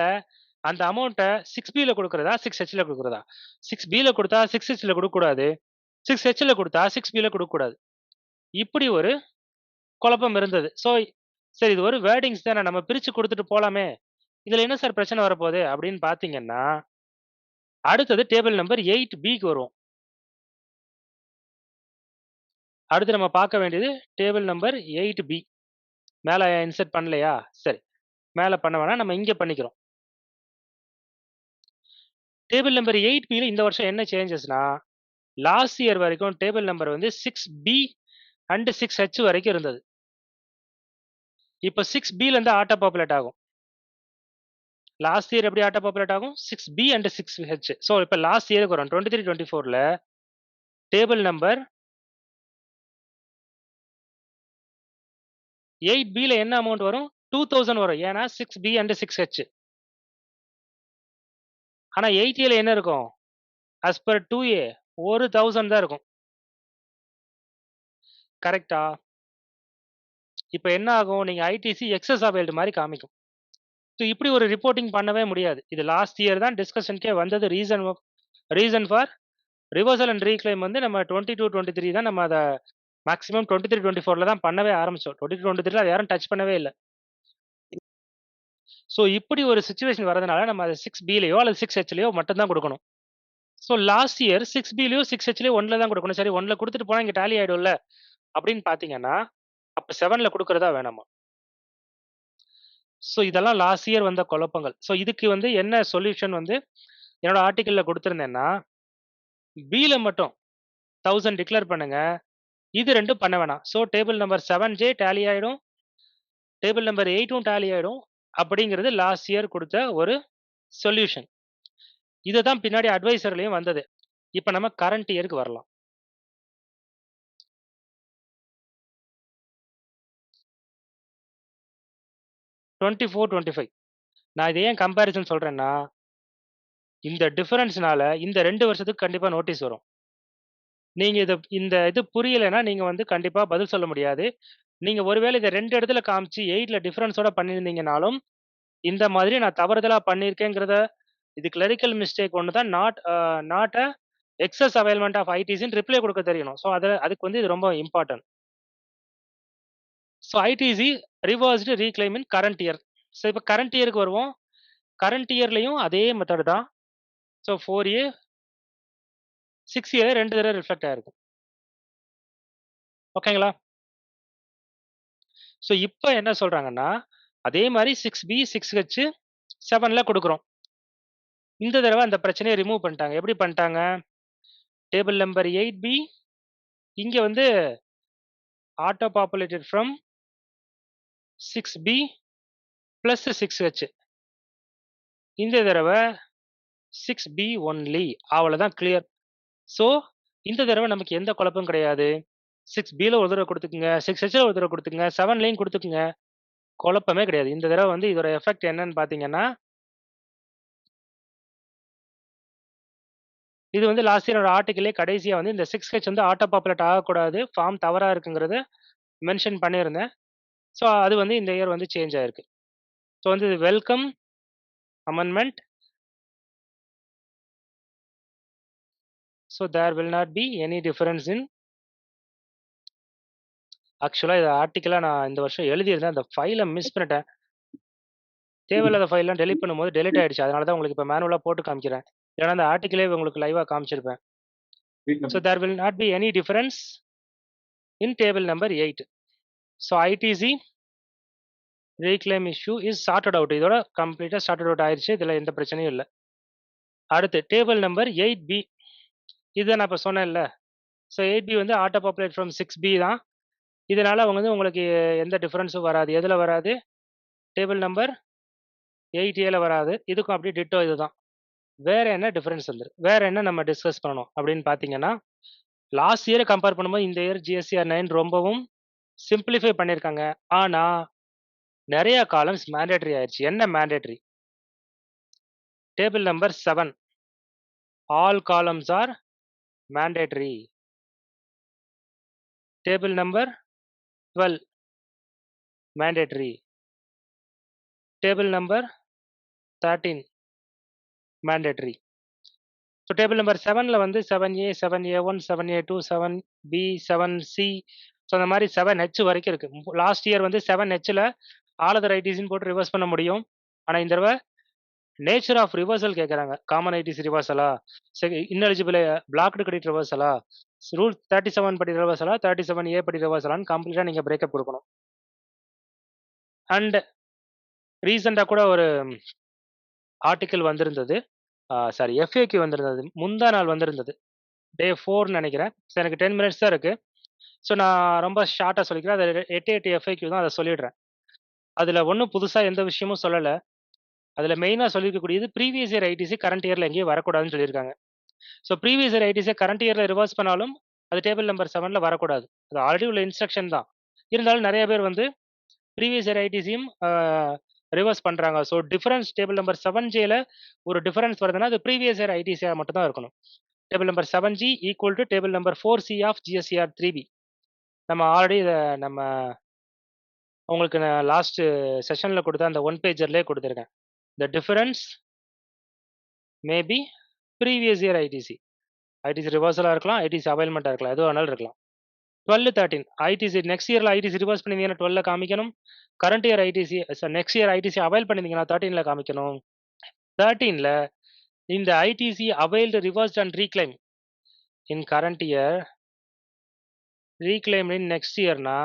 அந்த அமௌண்ட்ட 6Bல குடுக்கிறதா, 6Hல குடுக்கிறதா? 6Bல குடுத்தா 6Hல குடுக்கக்கூடாது. 6Hல குடுத்தா 6Bல குடுக்கக்கூடாது. இப்படி ஒரு குழப்பம் இருந்தது. சரி இது ஒரு வேர்டிங்ஸ் தானே நம்ம பிரிச்சு குடுத்துட்டு போலாமே. இதுல என்ன சார் பிரச்சனை வரப்போகுது அப்படின்னு பார்த்தீங்கன்னா, அடுத்தது டேபிள் நம்பர் 8Bக்கு வருவோம். அடுத்து நம்ம பார்க்க வேண்டியது டேபிள் நம்பர் 8B. மேல இன்சர்ட் பண்ணலையா? சரி. மேல பண்ண வேணாம். நம்ம இங்க பண்ணிக்கிறோம். டேபிள் நம்பர் 8Bல இந்த வருஷம் என்ன சேஞ்சஸ்னா, லாஸ்ட் இயர் வரைக்கும் டேபிள் நம்பர் வந்து 6B அண்ட் 6H வரைக்கும் இருந்தது. இப்ப 6Bல இருந்து ஆட்டோ பாப்புலேட் ஆகும். லாஸ்ட் இயர் எப்படி ஆட்டோ பாப்புலேட் ஆகும்? 6B and 6H. ஸோ இப்ப லாஸ்ட் இயருக்கு வரும். 23, 24ல டேபிள் நம்பர் 8Bல என்ன அமௌண்ட் வரும்? 2000 வரும். ஏன்னா 6B அண்ட் 6H. ஆனா 8Aல என்ன இருக்கும்? ஆஸ் பெர் 2A 1000 தான் இருக்கும். கரெக்ட்டா? இப்ப என்ன ஆகும்? நீங்க ஐடிசி எக்ஸஸ் அவைல்டு மாரி காமிக்கும். ஸோ இப்படி ஒரு ரிப்போர்ட்டிங் பண்ணவே முடியாது. இது லாஸ்ட் இயர் தான் டிஸ்கஷனுக்கே வந்தது. Reason for reversal and reclaim வந்து நம்ம 22, 23 தான் நம்ம அத மேக்ஸிமம் 23, 24ல தான் பண்ணவே ஆரம்பிச்சோம். 22, 23ல அத யாரும் டச் பண்ணவே இல்ல. ஸோ இப்படி ஒரு சிச்சுவேஷன் வரதுனால நம்ம அத 6Bலயோ அல்லது 6Hலயோ மட்டும் தான் குடுக்கணும். ஸோ லாஸ்ட் இயர் 6Bலயோ 6Hலயோ 1ல தான் குடுக்கணும். சரி 1ல குடுத்துட்டு போனா இங்க டேலி ஆயிடும்ல அப்படின்னு பார்த்தீங்கன்னா, அப்ப 7ல குடுக்கிறதா வேணாமா? ஸோ இதெல்லாம் லாஸ்ட் இயர் வந்த குழப்பங்கள். ஸோ இதுக்கு வந்து என்ன சொல்யூஷன் வந்து என்னோட ஆர்டிக்கிள்ல குடுத்திருந்தேன்னா, பில மட்டும் 1000 டிக்ளேர் பண்ணுங்க. இது 2ம் பண்ண வேணாம். So table number 7J tally ஆயிடும். டேபிள் நம்பர் 8ம் டேலி ஆயிடும். அப்படிங்கிறது லாஸ்ட் இயர் குடுத்த ஒரு சொல்யூஷன். இதுதான் பின்னாடி அட்வைசர்லயும் வந்தது. இப்ப நம்ம கரண்ட் இயருக்கு வரலாம். '24, '25 நான் இத ஏன் கம்பேரிசன் சொல்றேன்னா, இந்த டிஃபரன்ஸ்னால இந்த 2 வருஷத்துக்கு கண்டிப்பா நோட்டீஸ் வரும். நீங்க இந்த இது புரியலைன்னா, நீங்க வந்து கண்டிப்பா பதில் சொல்ல முடியாது. நீங்க ஒருவேளை இத 2 இடத்துல காமிச்சு 8ல டிஃபரன்ஸோட பண்ணியிருந்தீங்கனாலும், இந்த மாதிரி நான் தவறுதலா பண்ணியிருக்கேங்கிறத இது கிளரிக்கல் மிஸ்டேக் ஒண்ணு தான் not a excess availment of ஐடிசின்னு ரிப்ளை குடுக்க தெரியணும். ஸோ அதுக்கு வந்து இது ரொம்ப important. So ITC reversed reclaim in current year. So இப்ப கரண்ட் இயருக்கு வருவோம். கரண்ட் இயர்லயும் அதே மெத்தட் தான். ஸோ 4A, 6A 2 தடவ ரிஃப்ளெக்ட் ஆயிருக்கும். ஓகேங்களா? ஸோ இப்ப என்ன சொல்றாங்கன்னா, அதே மாரி 6B, 6H 7ல குடுக்குறோம். இந்த தடவ அந்த பிரச்சனைய ரிமூவ் பண்ணிட்டாங்க. எப்படி பண்ணிட்டாங்க? டேபிள் நம்பர் 8B இங்க வந்து auto populated from 6B plus 6H. இந்த தடவ 6B ஒன்லி. அவ்வளவுதான் கிளியர். ஸோ இந்த தடவ நமக்கு எந்த குழப்பமும் கிடையாது. 6Bல ஒரு தடவ குடுத்துக்குங்க, 6Hல ஒரு தடவ குடுத்துக்குங்க, 7லயும் குடுத்துக்குங்க. குழப்பமே கிடையாது. இந்த தடவ வந்து இதோட எஃபெக்ட் என்னன்னு பார்த்தீங்கன்னா, இது வந்து லாஸ்ட் இயரோட ஆர்டிக்கிலே கடைசியா வந்து இந்த 6H வந்து ஆட்டோ பாப்புலேட் ஆகக்கூடாது. ஃபார்ம் தவறா இருக்குங்கிறத மென்ஷன் பண்ணியிருந்தேன். ஸோ அது வந்து இந்த இயர் வந்து சேஞ்ச் ஆயிருக்கு. ஸோ வந்து welcome amendment. So there will not be any difference in ஆக்சுவலா இத ஆர்டிக்கிளா நான் இந்த வருஷம் எழுதியிருந்தேன். அந்த ஃபைல மிஸ் பண்ணிட்டேன். தேவையில்லாத ஃபைல்லாம் டெலீட் பண்ணும்போது டெலீட் ஆயிடுச்சு. அதனால தான் உங்களுக்கு இப்ப மேனுவலா போட்டு காமிக்கிறேன். இல்லன்னா அந்த ஆர்டிக்கிலே உங்களுக்கு லைவா காமிச்சிருப்பேன். So there will not be any difference in table number 8. So ITC reclaim issue is sorted out. இதோட கம்ப்ளீட்டா சார்ட்டட் அவுட் ஆயிருச்சு. இதுல எந்த பிரச்சனையும் இல்ல. அடுத்து டேபிள் நம்பர் 8B. இத நான் இப்ப சொன்னேன்ல. ஸோ 8B வந்து ஆட்டோ பாப்புலேட் ஃப்ரம் 6B தான். இதனால அவங்க வந்து உங்களுக்கு எந்த டிஃபரன்ஸும் வராது. எதுல வராது? டேபிள் நம்பர் 8Aல வராது. இதுக்கும் அப்படியே டிட்டோ இதுதான். வேற என்ன டிஃபரன்ஸ் வேற என்ன நம்ம டிஸ்கஸ் பண்ணணும் அப்படின்னு பார்த்தீங்கன்னா, லாஸ்ட் இயர கம்பேர் பண்ணும்போது இந்த இயர் GSTR 9 ரொம்பவும் சிம்பிளிஃபை பண்ணியிருக்காங்க. ஆனா, நெறைய காலம்ஸ் மேண்டேட்டரி ஆயிருச்சு. என்ன mandatory? Table number 7 all columns are mandatory. Table number 12 mandatory. Table number 13 mandatory. So table number 7ல வந்து 7A, 7A1, 7A2, 7B, 7C so அந்த மாரி 7H வரைக்கும் இருக்கு. லாஸ்ட் இயர் வந்து 7Hல ஆல் அதர் ஐடிசின்னு போட்டு ரிவர்ஸ் பண்ண முடியும். ஆனா இந்த தடவ நேச்சர் ஆஃப் ரிவர்சல் கேட்கறாங்க. காமன் ஐடிசி ரிவர்சலா? இன்எலிஜிபிள் பிளாக்டு கிரெடிட் ரிவர்சலா? ரூல் 37 படி ரிவர்சலா? 37A படி ரிவர்சலான்னு கம்ப்ளீட்டா நீங்க பிரேக்கப் குடுக்கணும். அண்ட் ரீசென்ட்டா கூட ஒரு ஆர்டிக்கிள் வந்திருந்தது. சாரி FAQ வந்திருந்தது. முந்தா நாள் வந்திருந்தது. டே 4ன்னு நெனைக்கிறேன். ஸோ எனக்கு 10 மினிட்ஸ் தான் இருக்கு. ஸோ நான் ரொம்ப ஷார்ட்டா சொல்லிக்கிறேன். அது 8 FAQ தான். அத சொல்லிடுறேன். அதுல ஒண்ணும் புதுசா எந்த விஷயமும் சொல்லல. அதுல மெயினா சொல்லியிருக்கக்கூடியது ப்ரீவியஸ் இயர் ஐடிசி கரண்ட் இயர்ல எங்கேயும் வரக்கூடாதுன்னு சொல்லியிருக்காங்க. ஸோ ப்ரீவியஸ் இயர் ஐடிசிய கரண்ட் இயர்ல ரிவர்ஸ் பண்ணாலும் அது டேபிள் நம்பர் 7ல வரக்கூடாது. அது ஆல்ரெடி உள்ள இன்ஸ்ட்ரக்ஷன் தான். இருந்தாலும் நெறைய பேர் வந்து ப்ரீவியஸ் இயர் ஐடிசியும் ரிவர்ஸ் பண்றாங்க. ஸோ டிஃபரன்ஸ் டேபிள் நம்பர் 7Jல ஒரு டிஃபரன்ஸ் வருதுன்னா அது ப்ரீவியஸ் இயர் ஐடிசியா மட்டும் தான் இருக்கணும். Table number 7G equal to table number 4C of GSCR 3B. நம்ம ஆல்ரெடி இதை நம்ம உங்களுக்கு நான் லாஸ்ட் செஷன்ல கொடுத்த அந்த ஒன் பேஜர்லேயே கொடுத்துருக்கேன். The difference maybe previous year ITC ரிவர்சலாக இருக்கலாம், ஐடிசி அவைல்மெண்ட்டாக இருக்கலாம், எதுவும் வேணாலும் இருக்கலாம். 12-13 ஐடிசி நெக்ஸ்ட் இயரில் ஐடிசி ரிவர்ஸ் பண்ணியிருந்தீங்கன்னா 12ல காமிக்கணும். Current year ITC next year ITC avail பண்ணியிருந்தீங்கன்னா 13ல காமிக்கணும். 13ல இந்த ITC availed reversed and reclaim in current year, reclaim in next இயர்னா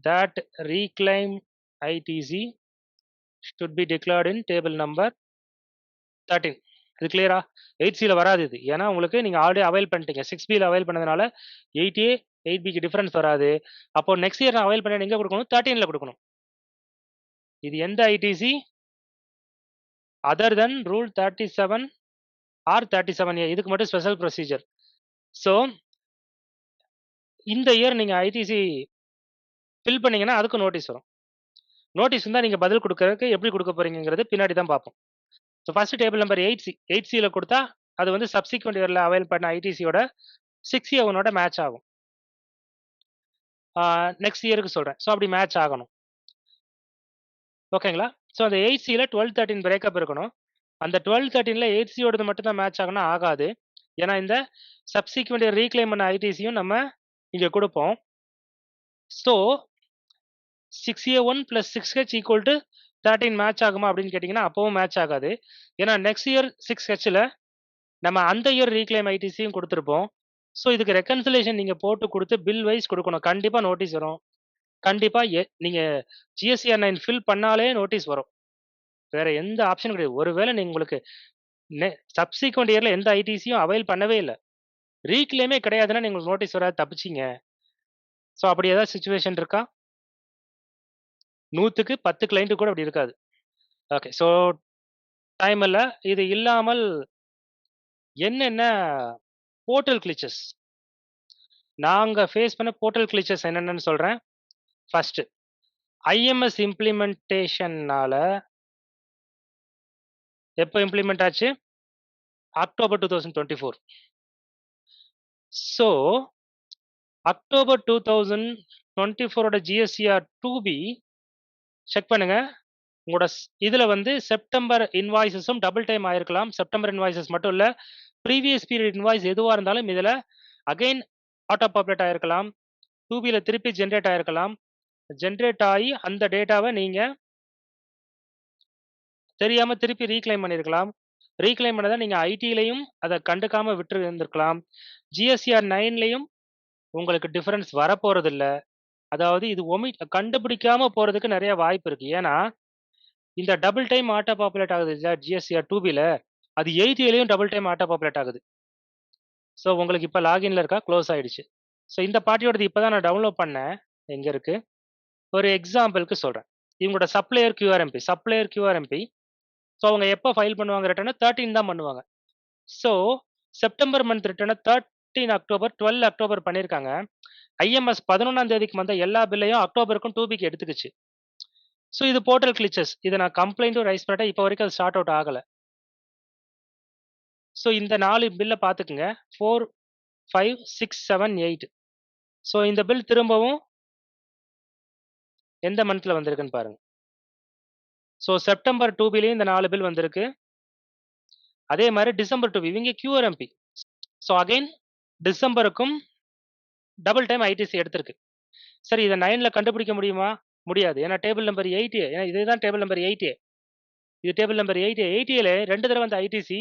that reclaim ITC should be declared in table number 13. இது கிளியரா? 8Cல வராது இது. ஏன்னா உங்களுக்கு நீங்க ஆல்ரெடி அவைல் பண்ணிட்டீங்க. 6Bல அவைல் பண்ணதுனால 8A 8Bக்கு டிஃபரன்ஸ் வராது. அப்போ நெக்ஸ்ட் இயர் அவைல் பண்ண எங்க கொடுக்கணும்? 13ல கொடுக்கணும். இது எந்த ஐடிசி? அதர் தென் ரூல் 37 ஆர் 37A. இதுக்கு மட்டும் ஸ்பெஷல் ப்ரொசீஜர். ஸோ இந்த இயர் நீங்க ஐடிசி ஃபில் பண்ணீங்கன்னா அதுக்கு நோட்டீஸ் வரும். நோட்டீஸ் இருந்தால் நீங்க பதில் கொடுக்கறதுக்கு எப்படி கொடுக்க போறீங்கிறது பின்னாடி தான் பார்ப்போம். ஸோ ஃபர்ஸ்ட் டேபிள் நம்பர் 8Cல கொடுத்தா அது வந்து சப்சிக்வெண்ட் இயர்ல அவைல் பண்ண ஐடிசியோட 6A1ஓட மேட்ச் ஆகும். நெக்ஸ்ட் இயருக்கு சொல்றேன். ஸோ அப்படி மேட்ச் ஆகணும். ஓகேங்களா? ஸோ அந்த 8Cல 12-13 பிரேக்கப் இருக்கணும். அந்த 12-13ல 8Cயோடது மட்டும் தான் மேட்ச் ஆகணும், ஆகாது. ஏன்னா இந்த சப்சிக்வெண்ட் இயர் ரீக்ளைம் பண்ண ஐடிசியும் நம்ம இங்க கொடுப்போம். So 6A1 + 6H equal to 13 match ஆகுமா அப்படின்னு கேட்டிங்கன்னா அப்பவும் மேட்ச் ஆகாது. ஏன்னா நெக்ஸ்ட் இயர் 6Hல நம்ம அந்த இயர் ரீக்ளைம் ஐடிசியும் கொடுத்துருப்போம். ஸோ இதுக்கு ரெக்கன்சிலேஷன் நீங்க போட்டு கொடுத்து பில் வைஸ் கொடுக்கணும். கண்டிப்பா நோட்டீஸ் வரும். கண்டிப்பா நீங்க GSCR 9 ஃபில் பண்ணாலே நோட்டீஸ் வரும். வேற எந்த ஆப்ஷனும் கிடையாது. ஒருவேளை நீங்க உங்களுக்கு சப்சிக்வெண்ட் இயர்ல எந்த ஐடிசியும் அவைல் பண்ணவே இல்லை, ரீக்ளைமே கிடையாதுன்னா நீங்களுக்கு நோட்டீஸ் வராது, தப்பிச்சிங்க. ஸோ அப்படி ஏதாவது சுச்சுவேஷன் இருக்கா? 100க்கு 10 கிளைண்ட் கூட அப்படி இருக்காது. ஓகே. ஸோ டைம் இல்லை. இது இல்லாமல் என்னென்ன போர்ட்டல் கிளிச்சஸ் நாங்க ஃபேஸ் பண்ண போர்ட்டல் கிளிச்சஸ் என்னென்னு சொல்றேன். ஃபர்ஸ்ட் ஐஎம்எஸ் இம்ப்ளிமெண்டேஷன்னால எப்போ இம்ப்ளிமெண்ட் ஆச்சு? அக்டோபர் 2024. ஸோ அக்டோபர் 2024ஓட GSCR 2B செக் பண்ணுங்க. உங்களோட இதுல வந்து செப்டம்பர் இன்வாய்ஸஸும் டபுள் டைம் ஆயிருக்கலாம். செப்டம்பர் இன்வாய்ஸஸ் மட்டும் இல்ல, ப்ரீவியஸ் பீரியட் இன்வாய்ஸ் எதுவா இருந்தாலும் இதுல அகைன் ஆட்டோ பாப்புலேட் ஆயிருக்கலாம். 2Bல திருப்பி ஜென்ரேட் ஆயிருக்கலாம். ஜென்ரேட் ஆகி அந்த டேட்டாவை நீங்க தெரியாம திருப்பி ரீக்ளைம் பண்ணியிருக்கலாம். ரீக்ளைம் பண்ணதை நீங்க ஐடிலையும் அதை கண்டுக்காம விட்டு இருந்திருக்கலாம். GSCR 9லையும் உங்களுக்கு டிஃபரன்ஸ் வரப்போறது இல்லை. அதாவது இது கண்டுபிடிக்காம போறதுக்கு நிறைய வாய்ப்பு இருக்கு. ஏன்னா இந்த டபுள் டைம் ஆட்டோ பாப்புலேட் ஆகுது இல்லையா GSCR 2Bல, அது 8Aலையும் டபுள் டைம் ஆட்டோ பாப்புலேட் ஆகுது. ஸோ உங்களுக்கு இப்போ லாகின்ல இருக்கா? க்ளோஸ் ஆயிடுச்சு. ஸோ இந்த பார்ட்டியோடது இப்போ தான் நான் டவுன்லோட் பண்ணேன். எங்க இருக்கு? ஒரு எக்ஸாம்பிளுக்கு சொல்றேன். இவங்களோட சப்ளையர் QRMP. ஸோ அவங்க எப்போ ஃபைல் பண்ணுவாங்க ரிட்டர்னை? 13 தான் பண்ணுவாங்க. ஸோ செப்டம்பர் மந்த் ரிட்டர்னை 13 அக்டோபர் 12 அக்டோபர் பண்ணியிருக்காங்க. IMS 11ஆம் தேதிக்கு வந்த எல்லா பில்லையும் அக்டோபருக்கும் 2Bக்கு எடுத்துக்கிச்சு. ஸோ இது போர்ட்டல் கிளிச்சஸ். இதை நான் கம்ப்ளைண்ட்டும் ரைஸ் பண்ணிட்டேன். இப்போ வரைக்கும் அது ஸ்டார்ட் அவுட் ஆகலை. ஸோ இந்த 4 பில்லை பார்த்துக்குங்க. 4, 5, 6, 7, 8. ஸோ இந்த பில் திரும்பவும் எந்த மந்த்ல வந்திருக்குன்னு பாருங்க. ஸோ செப்டம்பர் 2Bலையும் இந்த 4 பில் வந்திருக்கு. அதே மாதிரி டிசம்பர் 2B இவங்க QRMP. ஸோ அகைன் டிசம்பருக்கும் டபுள் டைம் ஐடிசி எடுத்திருக்கு. சரி, இதை 9ல கண்டுபிடிக்க முடியுமா? முடியாது. ஏன்னா டேபிள் நம்பர் 8A. ஏன்னா இதுதான் டேபிள் நம்பர் 8A. இது டேபிள் நம்பர் 8A. 8Aல 2 தடவை அந்த ஐடிசி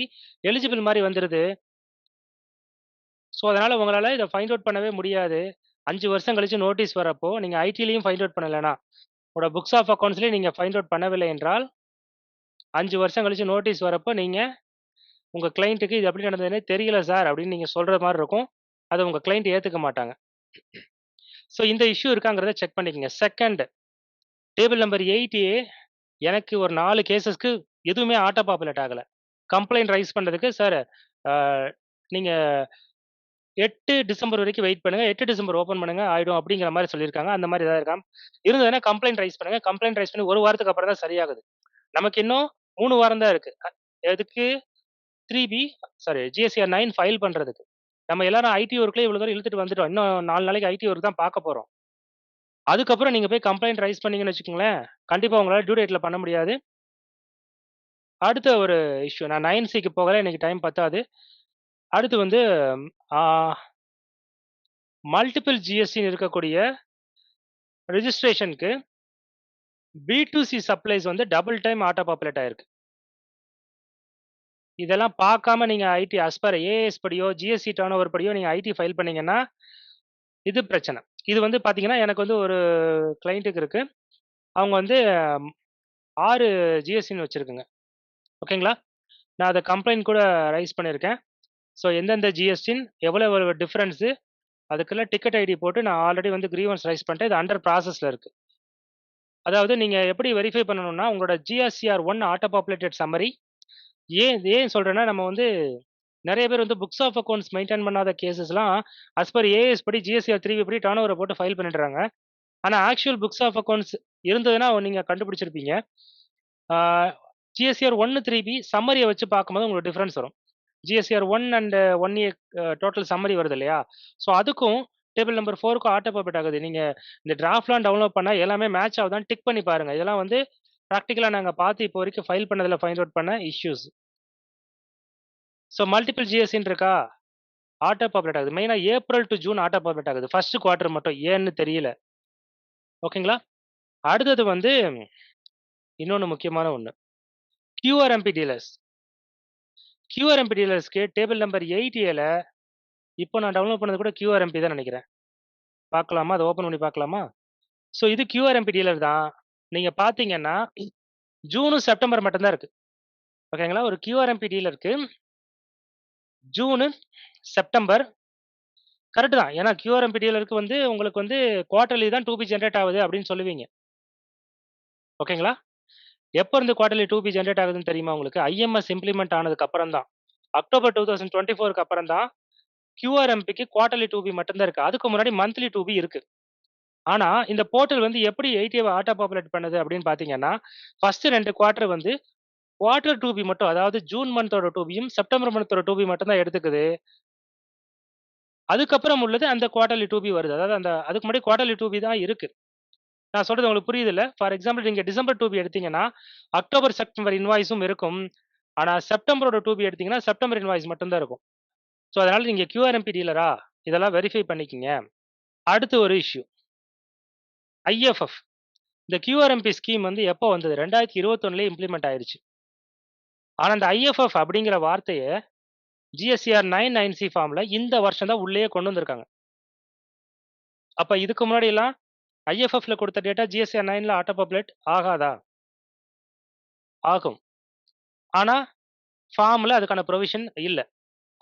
எலிஜிபிள் மாதிரி வந்துருது. ஸோ அதனால உங்களால இதை ஃபைண்ட் அவுட் பண்ணவே முடியாது. 5 வருஷம் கழிச்சு நோட்டீஸ் வரப்போ நீங்க ஐடிலையும் ஃபைண்ட் அவுட் பண்ணலைன்னா, உங்களோட புக்ஸ் ஆஃப் அக்கௌண்ட்ஸ்லேயும் நீங்க ஃபைண்ட் அவுட் பண்ணவில்லை என்றால் 5 வருஷம் கழிச்சு நோட்டீஸ் வரப்போ நீங்க உங்க கிளைண்ட்டுக்கு இது எப்படி நடந்ததுன்னே தெரியல சார் அப்படின்னு நீங்க சொல்ற மாதிரி இருக்கும். அதை உங்க கிளைண்ட் ஏத்துக்க மாட்டாங்க. ஸோ இந்த இஷ்யூ இருக்காங்கிறத செக் பண்ணிக்கங்க. செகண்ட், டேபிள் நம்பர் 8A எனக்கு ஒரு 4 கேசஸ்க்கு எதுவுமே ஆட்டோ பாப்புலேட் ஆகலை. கம்ப்ளைண்ட் ரைஸ் பண்ணுறதுக்கு சார் நீங்க 8 டிசம்பர் வரைக்கும் வெயிட் பண்ணுங்க. 8 டிசம்பர் ஓப்பன் பண்ணுங்க ஆயிடும் அப்படிங்கிற மாரி சொல்லியிருக்காங்க. அந்த மாரி ஏதாவது இருக்கா? இருந்ததுன்னா கம்ப்ளைண்ட் ரைஸ் பண்ணுங்க. கம்ப்ளைண்ட் ரைஸ் பண்ணி 1 வாரத்துக்கு அப்புறம் தான் சரியாகுது. நமக்கு இன்னும் 3 வாரம் தான் இருக்கு. எதுக்கு? 3பி ஜிஎஸ்டிஆர் 9 ஃபைல் பண்றதுக்கு. நம்ம எல்லாரும் ஐடி ஒர்க்லயே இவ்வளவு தூரம் இழுத்துட்டு வந்துட்டோம். இன்னும் 4 நாளைக்கு ஐடி ஒர்க் தான் பார்க்க போறோம். அதுக்கப்புறம் நீங்க போய் கம்ப்ளைண்ட் ரைஸ் பண்ணீங்கன்னு வச்சுக்கோங்களேன், கண்டிப்பா உங்களால டியூ டேட்ல பண்ண முடியாது. அடுத்த ஒரு இஷ்யூ நான் 9சிக்கு போகல. எனக்கு டைம் பத்தாது. அடுத்து வந்து ஆ மல்டிபிள் ஜிஎஸ்டின்னு இருக்கக்கூடிய ரிஜிஸ்ட்ரேஷனுக்கு பி2சி சப்ளைஸ் வந்து டபுள் டைம் ஆட்டோ பாப்புலேட் ஆயிருக்கு. இதெல்லாம் பார்க்காம நீங்க ஐடி அஸ் பர் ஏஎஸ் படியோ, ஜிஎஸ்டி டர்ன்ஓவர் படியோ நீங்க ஐடி ஃபைல் பண்ணீங்கன்னா, இது பிரச்சனை. இது வந்து பார்த்தீங்கன்னா, எனக்கு வந்து ஒரு கிளையன்ட்டுக்கு இருக்கு. அவங்க வந்து 6 ஜிஎஸ்டின்னு வச்சிருக்குங்க. ஓகேங்களா? நான் அத கம்ப்ளைண்ட் கூட ரைஸ் பண்ணியிருக்கேன். ஸோ எந்தெந்த ஜிஎஸ்டின் எவ்வளவு டிஃபரன்ஸு அதுக்கெல்லாம் டிக்கெட் ஐடி போட்டு நான் ஆல்ரெடி வந்து கிரீவன்ஸ் ரைஸ் பண்ணிட்டேன். இது அண்டர் ப்ராசஸ்ல இருக்கு. அதாவது நீங்க எப்படி வெரிஃபை பண்ணணும்னா, உங்களோட ஜிஎஸ்டிஆர் 1 ஆட்டோ பாப்புலேட்டட் சம்மரி ஏன் ஏன் சொல்றேன்னா, நம்ம வந்து நெறைய பேர் வந்து புக்ஸ் ஆஃப் அக்கவுண்ட்ஸ் மெயின்டெயின் பண்ணாத கேஸஸ்லாம் அஸ் பர் ஏஎஸ் படி ஜிஎஸ்டிஆர் 3 படி டர்ன் போட்டு ஃபைல் பண்ணிடுறாங்க. ஆனா ஆக்சுவல் புக்ஸ் ஆஃப் அக்கவுண்ட்ஸ் இருந்ததுன்னா நீங்க கண்டுபிடிச்சிருப்பீங்க. ஜிஎஸ்டிஆர் 1, 3பி சம்மரிய வச்சு பார்க்கும்போது உங்களுக்கு டிஃபரன்ஸ் வரும். ஜிஎஸ்டிஆர் 1 அண்ட் 1ஏ டோட்டல் சம்மரி வருது இல்லையா? ஸோ அதுக்கும் டேபிள் நம்பர் 4க்கும் ஆட்டோ பாப்புலேட் ஆகுது. நீங்க இந்த டிராஃப்ட்லாம் டவுன்லோட் பண்ணா எல்லாமே மேட்ச் ஆகுதான்னு டிக் பண்ணி பாருங்க. இதெல்லாம் வந்து பிராக்டிகலா நாங்க பார்த்து இப்போ வரைக்கும் ஃபைல் பண்ணதுல ஃபைண்ட் அவுட் பண்ண இஷ்யூஸ். ஸோ மல்டிபிள் ஜிஎஸ்டின்னு இருக்கா? ஆட்டோ பாப்புலேட் ஆகுது. மெயினா April to June auto populate ஆகுது. ஃபர்ஸ்ட் குவார்ட்டர் மட்டும் ஏன்னு தெரியல. ஓகேங்களா? அடுத்தது வந்து இன்னொன்னு முக்கியமான ஒண்ணு. QRMP dealers. QRMP டீலர்ஸ்க்கு டேபிள் நம்பர் 8ஏல இப்போ நான் டவுன்லோட் பண்ணது கூட QRMP தான் நினைக்கிறேன். பார்க்கலாமா? அத ஓப்பன் பண்ணி பார்க்கலாமா? ஸோ இது QRMP டீலர் தான். நீங்க பார்த்தீங்கன்னா, ஜூனும் செப்டம்பர் மட்டும் தான் இருக்கு. ஓகேங்களா? ஒரு QRMP டீலருக்கு ஜூனு, செப்டம்பர் கரெக்ட் தான். ஏன்னா QRMP டீலருக்கு வந்து உங்களுக்கு வந்து குவார்ட்டர்லி தான் 2பி ஜெனரேட் ஆகுது அப்படின்னு சொல்லுவீங்க. ஓகேங்களா? எப்ப இருந்து குவார்ட்டர்லி 2பி ஜெனரேட் ஆகுதுன்னு தெரியுமா உங்களுக்கு? ஐஎம்எஸ் இம்ப்ளிமெண்ட் ஆனதுக்கு அப்புறம் தான். அக்டோபர் 2024க்கு அப்புறம் தான் QRMPக்கு குவார்ட்டர்லி 2பி மட்டும் தான் இருக்கு. அதுக்கு முன்னாடி மந்த்லி 2பி இருக்கு. ஆனா இந்த போர்ட்டல் வந்து எப்படி 8ஏவ ஆட்டோ பாப்புலேட் பண்ணுது அப்படின்னு பார்த்தீங்கன்னா, ஃபர்ஸ்ட் 2 குவார்ட்டர் வந்து குவார்ட்டர் 2பி மட்டும் அதாவது ஜூன் மந்தோட 2பியும், செப்டம்பர் மந்தோட 2பி மட்டும் தான் எடுத்துக்குது. அதுக்கப்புறம் உள்ளது அந்த குவார்ட்டர்லி 2பி வருது. அதாவது அந்த அதுக்கு முன்னாடி குவார்ட்டர்லி 2பி தான் இருக்கு. நான் சொல்றது உங்களுக்கு புரியுதுல்ல? ஃபார் எக்ஸாம்பிள் நீங்க டிசம்பர் 2பி எடுத்தீங்கன்னா, அக்டோபர், செப்டம்பர் இன்வாய்ஸும் இருக்கும். ஆனா செப்டம்பரோட 2பி எடுத்தீங்கன்னா, செப்டம்பர் இன்வாய்ஸ் மட்டும் தான் இருக்கும். ஸோ அதனால நீங்க QRMP டீலரா? இதெல்லாம் வெரிஃபை பண்ணிக்கங்க. அடுத்து ஒரு இஷ்யூ. ஐஎஃப்எஃப். இந்த QRMP ஸ்கீம் வந்து எப்போ வந்தது? 2021லயே இம்ப்ளிமெண்ட் ஆயிருச்சு. ஆனா இந்த ஐஎஃப்எஃப் அப்படிங்கிற வார்த்தைய ஜிஎஸ்டிஆர் 9 ஃபார்ம்ல இந்த வருஷம் தான் உள்ளேயே கொண்டு வந்திருக்காங்க. அப்ப இதுக்கு முன்னாடி எல்லாம் ஐஎஃப்எஃப்ல கொடுத்த டேட்டா ஜிஎஸ்டிஆர் 9ல ஆட்டோ பாப்புலேட் ஆகாதா? ஆகும். ஆனா ஃபார்ம்ல அதுக்கான ப்ரொவிஷன் இல்ல.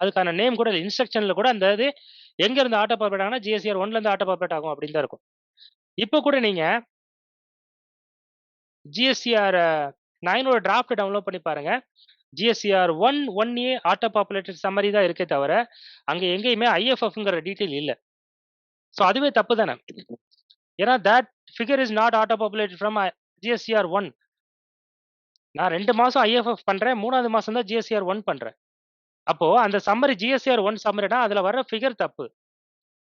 அதுக்கான நேம் கூட இல்ல. இன்ஸ்ட்ரக்ஷன்ல கூட அந்த இது எங்க இருந்து ஆட்டோ பாப்புலேட் ஆகும்னா ஜிஎஸ்டிஆர் 1ல இருந்து ஆட்டோ பாப்புலேட் ஆகும் அப்படின்னு தான் இருக்கும். இப்போ கூட நீங்க ஜிஎஸ்டிஆர் 9ஓட டிராஃப்ட் டவுன்லோட் பண்ணி பாருங்க. ஜிஎஸ்டிஆர் 1ஏ ஆட்டோ பாப்புலேட்டட் சம்மரி தான் இருக்கே தவிர, அங்க எங்கேயுமே ஐஎஃப்எஃப்ங்கிற டீடைல் இல்ல. ஸோ அதுவே தப்பு தானே? ஏன்னா that figure is not auto populated from GSTR 1. நான் 2 மாசம் ஐஎஃப்எஃப் பண்றேன். 3வது மாசம் தான் ஜிஎஸ்டிஆர் 1 பண்றேன். அப்போ அந்த சம்மரி ஜிஎஸ்டிஆர் 1 சம்மரினா அதுல வர ஃபிகர் தப்பு.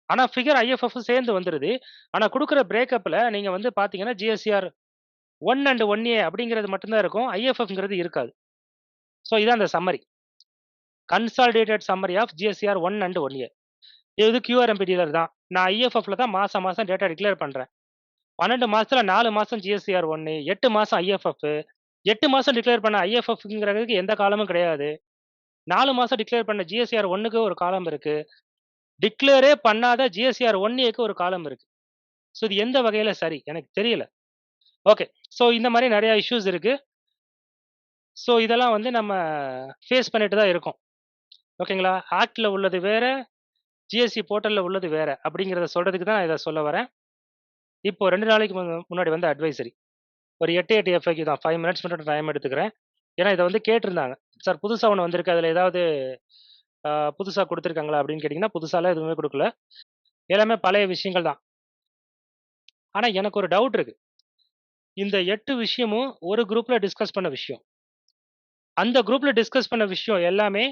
ஆனா ஃபிகர் ஐஎஃப்எஃப் சேர்ந்து வந்துருது. ஆனா குடுக்குற பிரேக்கப்ல நீங்க வந்து பார்த்தீங்கன்னா, ஜிஎஸ்டிஆர் 1 அண்ட் 1ஏ அப்படிங்கிறது மட்டும் தான் இருக்கும். ஐஎஃப்எஃப்ங்கிறது இருக்காது. ஸோ இதான் அந்த summary. Consolidated summary of GSTR 1 and 1ஏ. இது QRMP டீலர் தான். நான் ஐஎஃப்எஃப்ல தான் மாசம் மாசம் டேட்டா டிக்ளேர் பண்றேன். 12 மாசத்துல 4 மாசம் ஜிஎஸ்டிஆர் 1, 8 மாசம் ஐஎஃப்எஃப். 8 மாசம் டிக்ளேர் பண்ண ஐஎஃப்எஃப்ங்கிறதுக்கு எந்த காலமும் கிடையாது. 4 மாசம் டிக்ளேர் பண்ண ஜிஎஸ்டிஆர் 1க்கு ஒரு காலம் இருக்கு. டிக்ளேரே பண்ணாத ஜிஎஸ்டிஆர் 1ஏக்கு ஒரு காலம் இருக்கு. ஸோ இது எந்த வகையில சரி? எனக்கு தெரியல. ஓகே. ஸோ இந்த மாரி நெறைய இஷ்யூஸ் இருக்கு. ஸோ இதெல்லாம் வந்து நம்ம ஃபேஸ் பண்ணிட்டு தான் இருக்கோம். ஓகேங்களா? ஆக்ட்ல உள்ளது வேற, ஜிஎஸ்டி போர்ட்டல்ல உள்ளது வேற அப்படிங்கிறத சொல்றதுக்கு தான் நான் இத சொல்ல வரேன். இப்போ 2 நாளைக்கு முன்னாடி வந்த அட்வைசரி. ஒரு 8 FAQ தான். 5 மினிட்ஸ் மட்டும் டைம் எடுத்துக்கிறேன். ஏன்னா இத வந்து கேட்டிருந்தாங்க. சார் புதுசா ஒண்ணு வந்திருக்கு. அதுல ஏதாவது புதுசா குடுத்துருக்காங்களா அப்படின்னு கேட்டீங்கன்னா, புதுசாலாம் எதுவுமே குடுக்கல. எல்லாமே பழைய விஷயங்கள் தான். ஆனா எனக்கு ஒரு டவுட் இருக்கு. இந்த 8 விஷயமும் ஒரு குரூப்ல டிஸ்கஸ் பண்ண விஷயம். அந்த குரூப்ல டிஸ்கஸ் பண்ண விஷயம் எல்லாமே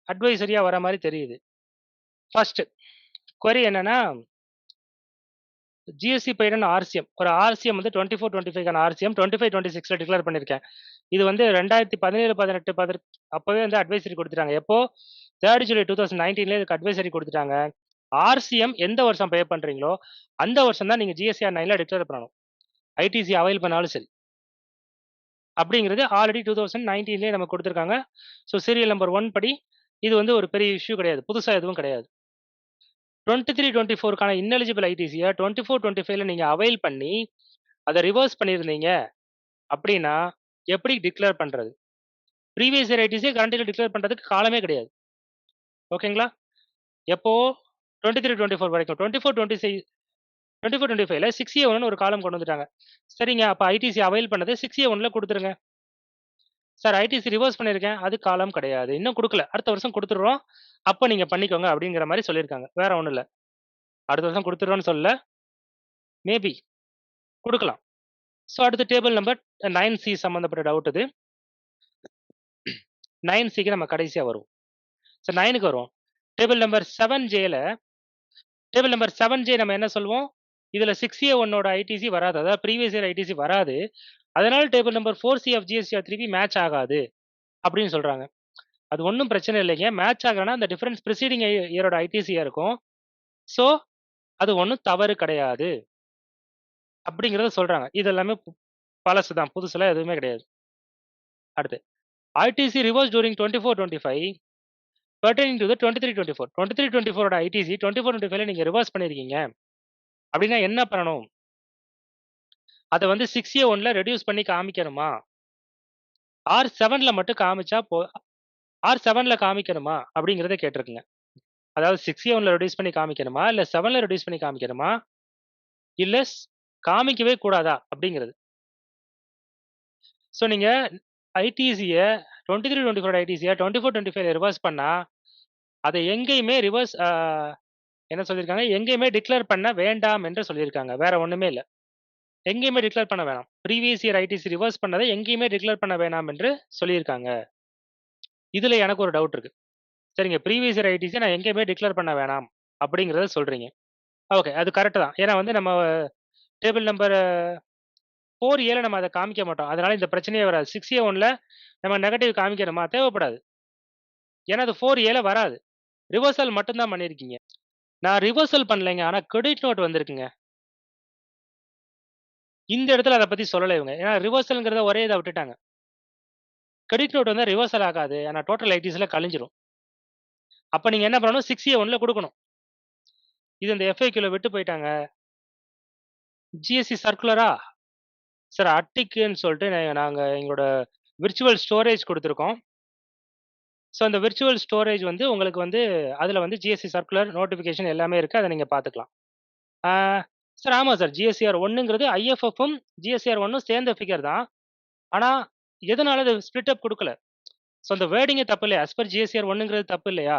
அட்வைசரியா வர மாரி தெரியுது. ஃபர்ஸ்ட் கொரி என்னன்னா, ஜிஎஸ்டி பெய்டன் ஆர்சிஎம். ஒரு ஆர்சிஎம் வந்து 24, 25க்கான ஆர்சிஎம் 25, 26ல டிக்ளேர் பண்ணியிருக்கேன். இது வந்து 2017, 18 அப்பவே வந்து அட்வைசரி குடுத்துட்டாங்க. எப்போ 3 ஜூலை 2019ல இதுக்கு அட்வைசரி குடுத்துட்டாங்க. ஆர்சிஎம் எந்த வருஷம் பே பண்றீங்களோ, அந்த வருஷம் தான் நீங்க ஜிஎஸ்டிஆர் 9ல டிக்ளேர் பண்ணணும். ஐடிசி அவைல் பண்ணாலும் சரி. அப்படிங்கிறது ஆல்ரெடி 2019லயே நமக்கு குடுத்துருக்காங்க. ஸோ சீரியல் நம்பர் 1 படி இது வந்து ஒரு பெரிய இஷ்யூ கிடையாது. புதுசா எதுவும் கிடையாது. 23, 24க்கான இன்எலிஜிபிள் ஐடிசிய 24, 25ல நீங்க அவைல் பண்ணி, அத ரிவர்ஸ் பண்ணியிருந்தீங்க அப்படின்னா, எப்படி டிக்ளேர் பண்றது? ப்ரீவியஸ் இயர் ஐடிசிய கரண்ட் இயர்ல டிக்ளேர் பண்றதுக்கு காலமே கிடையாது. ஓகேங்களா? எப்போ 23, 24 வரைக்கும். 24, 25ல 6A1ன்னு ஒரு காலம் கொண்டு வந்துட்டாங்க. சரிங்க. அப்ப ஐடிசி அவைல் பண்ணது 6A1ல குடுத்துருங்க. சார் ஐடிசி ரிவர்ஸ் பண்ணியிருக்கேன். அது காலம் கிடையாது. இன்னும் குடுக்கல. அடுத்த வருஷம் குடுத்துடுறோம். அப்ப நீங்க பண்ணிக்கோங்க அப்படிங்கிற மாரி சொல்லியிருக்காங்க. வேற ஒண்ணும் இல்ல. அடுத்த வருஷம் குடுத்துடுறோம்ன்னு சொல்லல. மேபி குடுக்கலாம். ஸோ அடுத்து டேபிள் நம்பர் 9C சம்மந்தப்பட்ட டவுட் இது. 9Cக்கு நம்ம கடைசியா வருவோம். ஸோ 9க்கு வருவோம். டேபிள் நம்பர் 7J நம்ம என்ன சொல்லுவோம்? இதுல 6A1ஓட ஐடிசி வராது. அதாவது ப்ரீவியஸ் இயர் ஐடிசி வராது. அதனால table number 4C of GSTR 3B match ஆகாது அப்படின்னு சொல்றாங்க. அது ஒண்ணும் பிரச்சனை இல்லைங்க. மேட்ச் ஆகலன்னா அந்த டிஃபரன்ஸ் ப்ரிசீடிங் இயரோட ஐடிசியா இருக்கும். ஸோ அது ஒண்ணும் தவறு கிடையாது. அப்படிங்கிறத சொல்றாங்க. இது எல்லாமே பழசு தான். புதுசுலாம் எதுவுமே கிடையாது. அடுத்து ITC reverse during 24, 25 pertaining to the 23, 24. 23, 24ஓட ஐடிசி 24, 25ல நீங்க ரிவர்ஸ் பண்ணியிருக்கீங்க. அப்படின்னா என்ன பண்ணணும்? அத வந்து 6A1ல ரெடியூஸ் பண்ணி காமிக்கணுமா? R7ல மட்டும் காமிச்சா R7ல காமிக்கணுமா? அப்படிங்கிறத கேட்டிருக்குங்க. அதாவது 6A1ல ரெடியூஸ் பண்ணி காமிக்கணுமா? இல்ல 7ல ரெடியூஸ் பண்ணி காமிக்கணுமா? இல்ல காமிக்கவே கூடாதா? அப்படிங்கிறது. ஸோ நீங்க ஐடிசிய 23, 24 ஐடிசிய 24, 25ல ரிவர்ஸ் பண்ணா, அத எங்கேயுமே ரிவர்ஸ் என்ன சொல்லியிருக்காங்க? எங்கேயுமே டிக்ளேர் பண்ண வேண்டாம் என்று சொல்லியிருக்காங்க. வேற ஒண்ணுமே இல்ல. எங்கேயுமே டிக்ளேர் பண்ண வேணாம். ப்ரீவியஸ் இயர் ஐடிசி ரிவர்ஸ் பண்ணத எங்கேயுமே டிக்ளேர் பண்ண வேணாம் என்று சொல்லியிருக்காங்க. இதுல எனக்கு ஒரு டவுட் இருக்கு. சரிங்க. ப்ரீவியஸ் இயர் ஐடிசிய நான் எங்கேயுமே டிக்ளேர் பண்ண வேணாம் அப்படிங்கிறத சொல்றீங்க. ஓகே. அது கரெக்ட் தான். ஏன்னா வந்து நம்ம டேபிள் நம்பர் 4Aல நம்ம அத காமிக்க மாட்டோம். அதனால இந்த பிரச்சனையே வராது. 6A1ல நம்ம நெகட்டிவ் காமிக்கணுமா? தேவைப்படாது. ஏன்னா அது 4Aல வராது. ரிவர்சல் மட்டும் தான் பண்ணியிருக்கீங்க. நான் ரிவர்சல் பண்ணலைங்க. ஆனா கிரெடிட் நோட் வந்திருக்குங்க. இந்த இடத்துல அத பத்தி சொல்லல இவங்க. ஏன்னா ரிவர்சல்ங்கிறத ஒரே இதா விட்டுட்டாங்க. கிரெடிட் நோட் வந்தா ரிவர்சல் ஆகாது. ஆனா டோட்டல் ஐடிஸ்ல கழிஞ்சிரும். அப்ப நீங்க என்ன பண்ணணும்? 6A1ல குடுக்கணும். இது இந்த FAQல விட்டு போயிட்டாங்க. GST சர்க்குலரா? சார் அட்டிக்குன்னு சொல்லிட்டு நாங்க எங்களோட விர்ச்சுவல் ஸ்டோரேஜ் குடுத்துருக்கோம். ஸோ அந்த விர்ச்சுவல் ஸ்டோரேஜ் வந்து உங்களுக்கு வந்து அதுல வந்து GST சர்க்குலர் நோட்டிஃபிகேஷன் எல்லாமே இருக்கு. அத நீங்க பார்த்துக்கலாம். ஆ சார் ஆமா சார். GSTR 1ங்கிறது IFFம், GSTR 1ம் சேர்ந்த ஃபிகர் தான். ஆனா எதனால அது ஸ்ப்ளிட் அப் குடுக்கல? ஸோ அந்த வேர்டிங்கே தப்பு இல்லையா? அஸ் பெர் GSTR 1ங்கிறது தப்பு இல்லையா?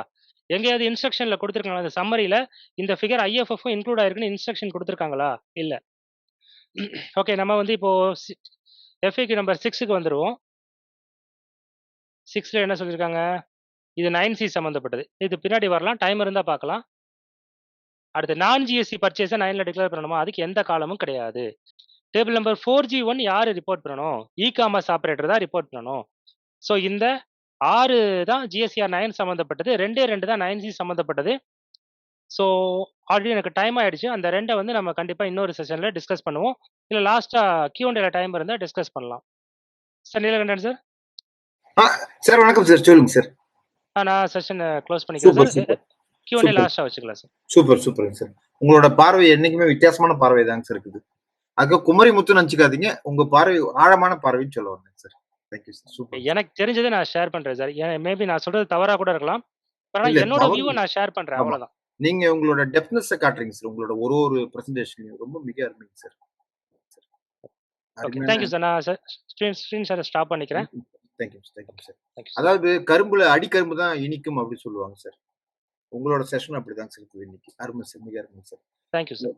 எங்கேயாவது இன்ஸ்ட்ரக்ஷன்ல குடுத்துருக்காங்களா? அந்த சம்மரில இந்த ஃபிகர் IFFம் இன்க்ளூட் ஆயிருக்குன்னு இன்ஸ்ட்ரக்ஷன் குடுத்துருக்காங்களா? இல்ல. ஓகே. நம்ம வந்து இப்போ FAQ நம்பர் 6க்கு வந்துருவோம். 6ல என்ன சொல்லியிருக்காங்க? இது 9C சம்மந்தப்பட்டது. இது பின்னாடி வரலாம். டைம் இருந்தா பார்க்கலாம். அடுத்து நான் GST பர்ச்சேஸ 9ல டிக்ளேர் பண்ணணுமா? அதுக்கு எந்த காலமும் கிடையாது. டேபிள் நம்பர் 4G1 யாரு ரிப்போர்ட் பண்ணணும்? இ-காமர்ஸ் ஆப்பரேட்டர் தான் ரிப்போர்ட் பண்ணணும். ஸோ இந்த 6 தான் GSTR 9 சம்மந்தப்பட்டது. 2 தான் 9C சம்மந்தப்பட்டது. ஸோ ஆல்ரெடி எனக்கு டைம் ஆயிடுச்சு. அந்த 2 வந்து நம்ம கண்டிப்பா இன்னொரு செஷன்ல டிஸ்கஸ் பண்ணுவோம். இல்ல லாஸ்ட்டா Q&Aல டைம் இருந்தா டிஸ்கஸ் பண்ணலாம். Sir Neelakantan sir. சார் வணக்கம் சார். சொல்லுங்க சார். நான் செஷன க்ளோஸ் பண்ணிக்கிறேன் super, sir. Super. Q&A super. லாஸ்ட்டா வச்சுக்கலாம் சார். சூப்பர், சூப்பர்ங்க சார். உங்களோட பார்வை என்னைக்குமே வித்தியாசமான பார்வை தாங்க சார் இருக்குது. அதுக்கு குமரி முத்துன்னு நினைச்சுக்காதீங்க. உங்க பார்வை ஆழமான பார்வைன்னு சொல்ல வந்தேன் sir. Thank you sir. Super. எனக்கு தெரிஞ்சத நான் ஷேர் பண்றேன் சார். மேபி நான் சொல்றது தவறா கூட இருக்கலாம். ஆனா இல்ல என்னோட தவறு வியூவ இல்ல. நான் ஷேர் பண்றேன். ஆமா. அவ்வளவுதான். நீங்க உங்களோட டெப்த்னஸ காட்டுறீங்க சார். உங்களோட ஒரு பிரசன்டேஷன்லயும் ரொம்ப மிக அருமைங்க சார். ஓகே. அருமையான தேங்க் யூ சார். நான் ஸ்க்ரீன் ஷேர ஸ்டாப் பண்ணிக்கிறேன். Thank you sir. Thank you sir. Thank you sir. அதாவது கரும்புல அடிக்கரும்பு தான் இனிக்கும் அப்படின்னு சொல்லுவாங்க சார். உங்களோட செஷன் அப்படிதாங்க சார் இருக்குது இன்னைக்கு. அருமை சார். மிக அருமை சார். Thank you sir.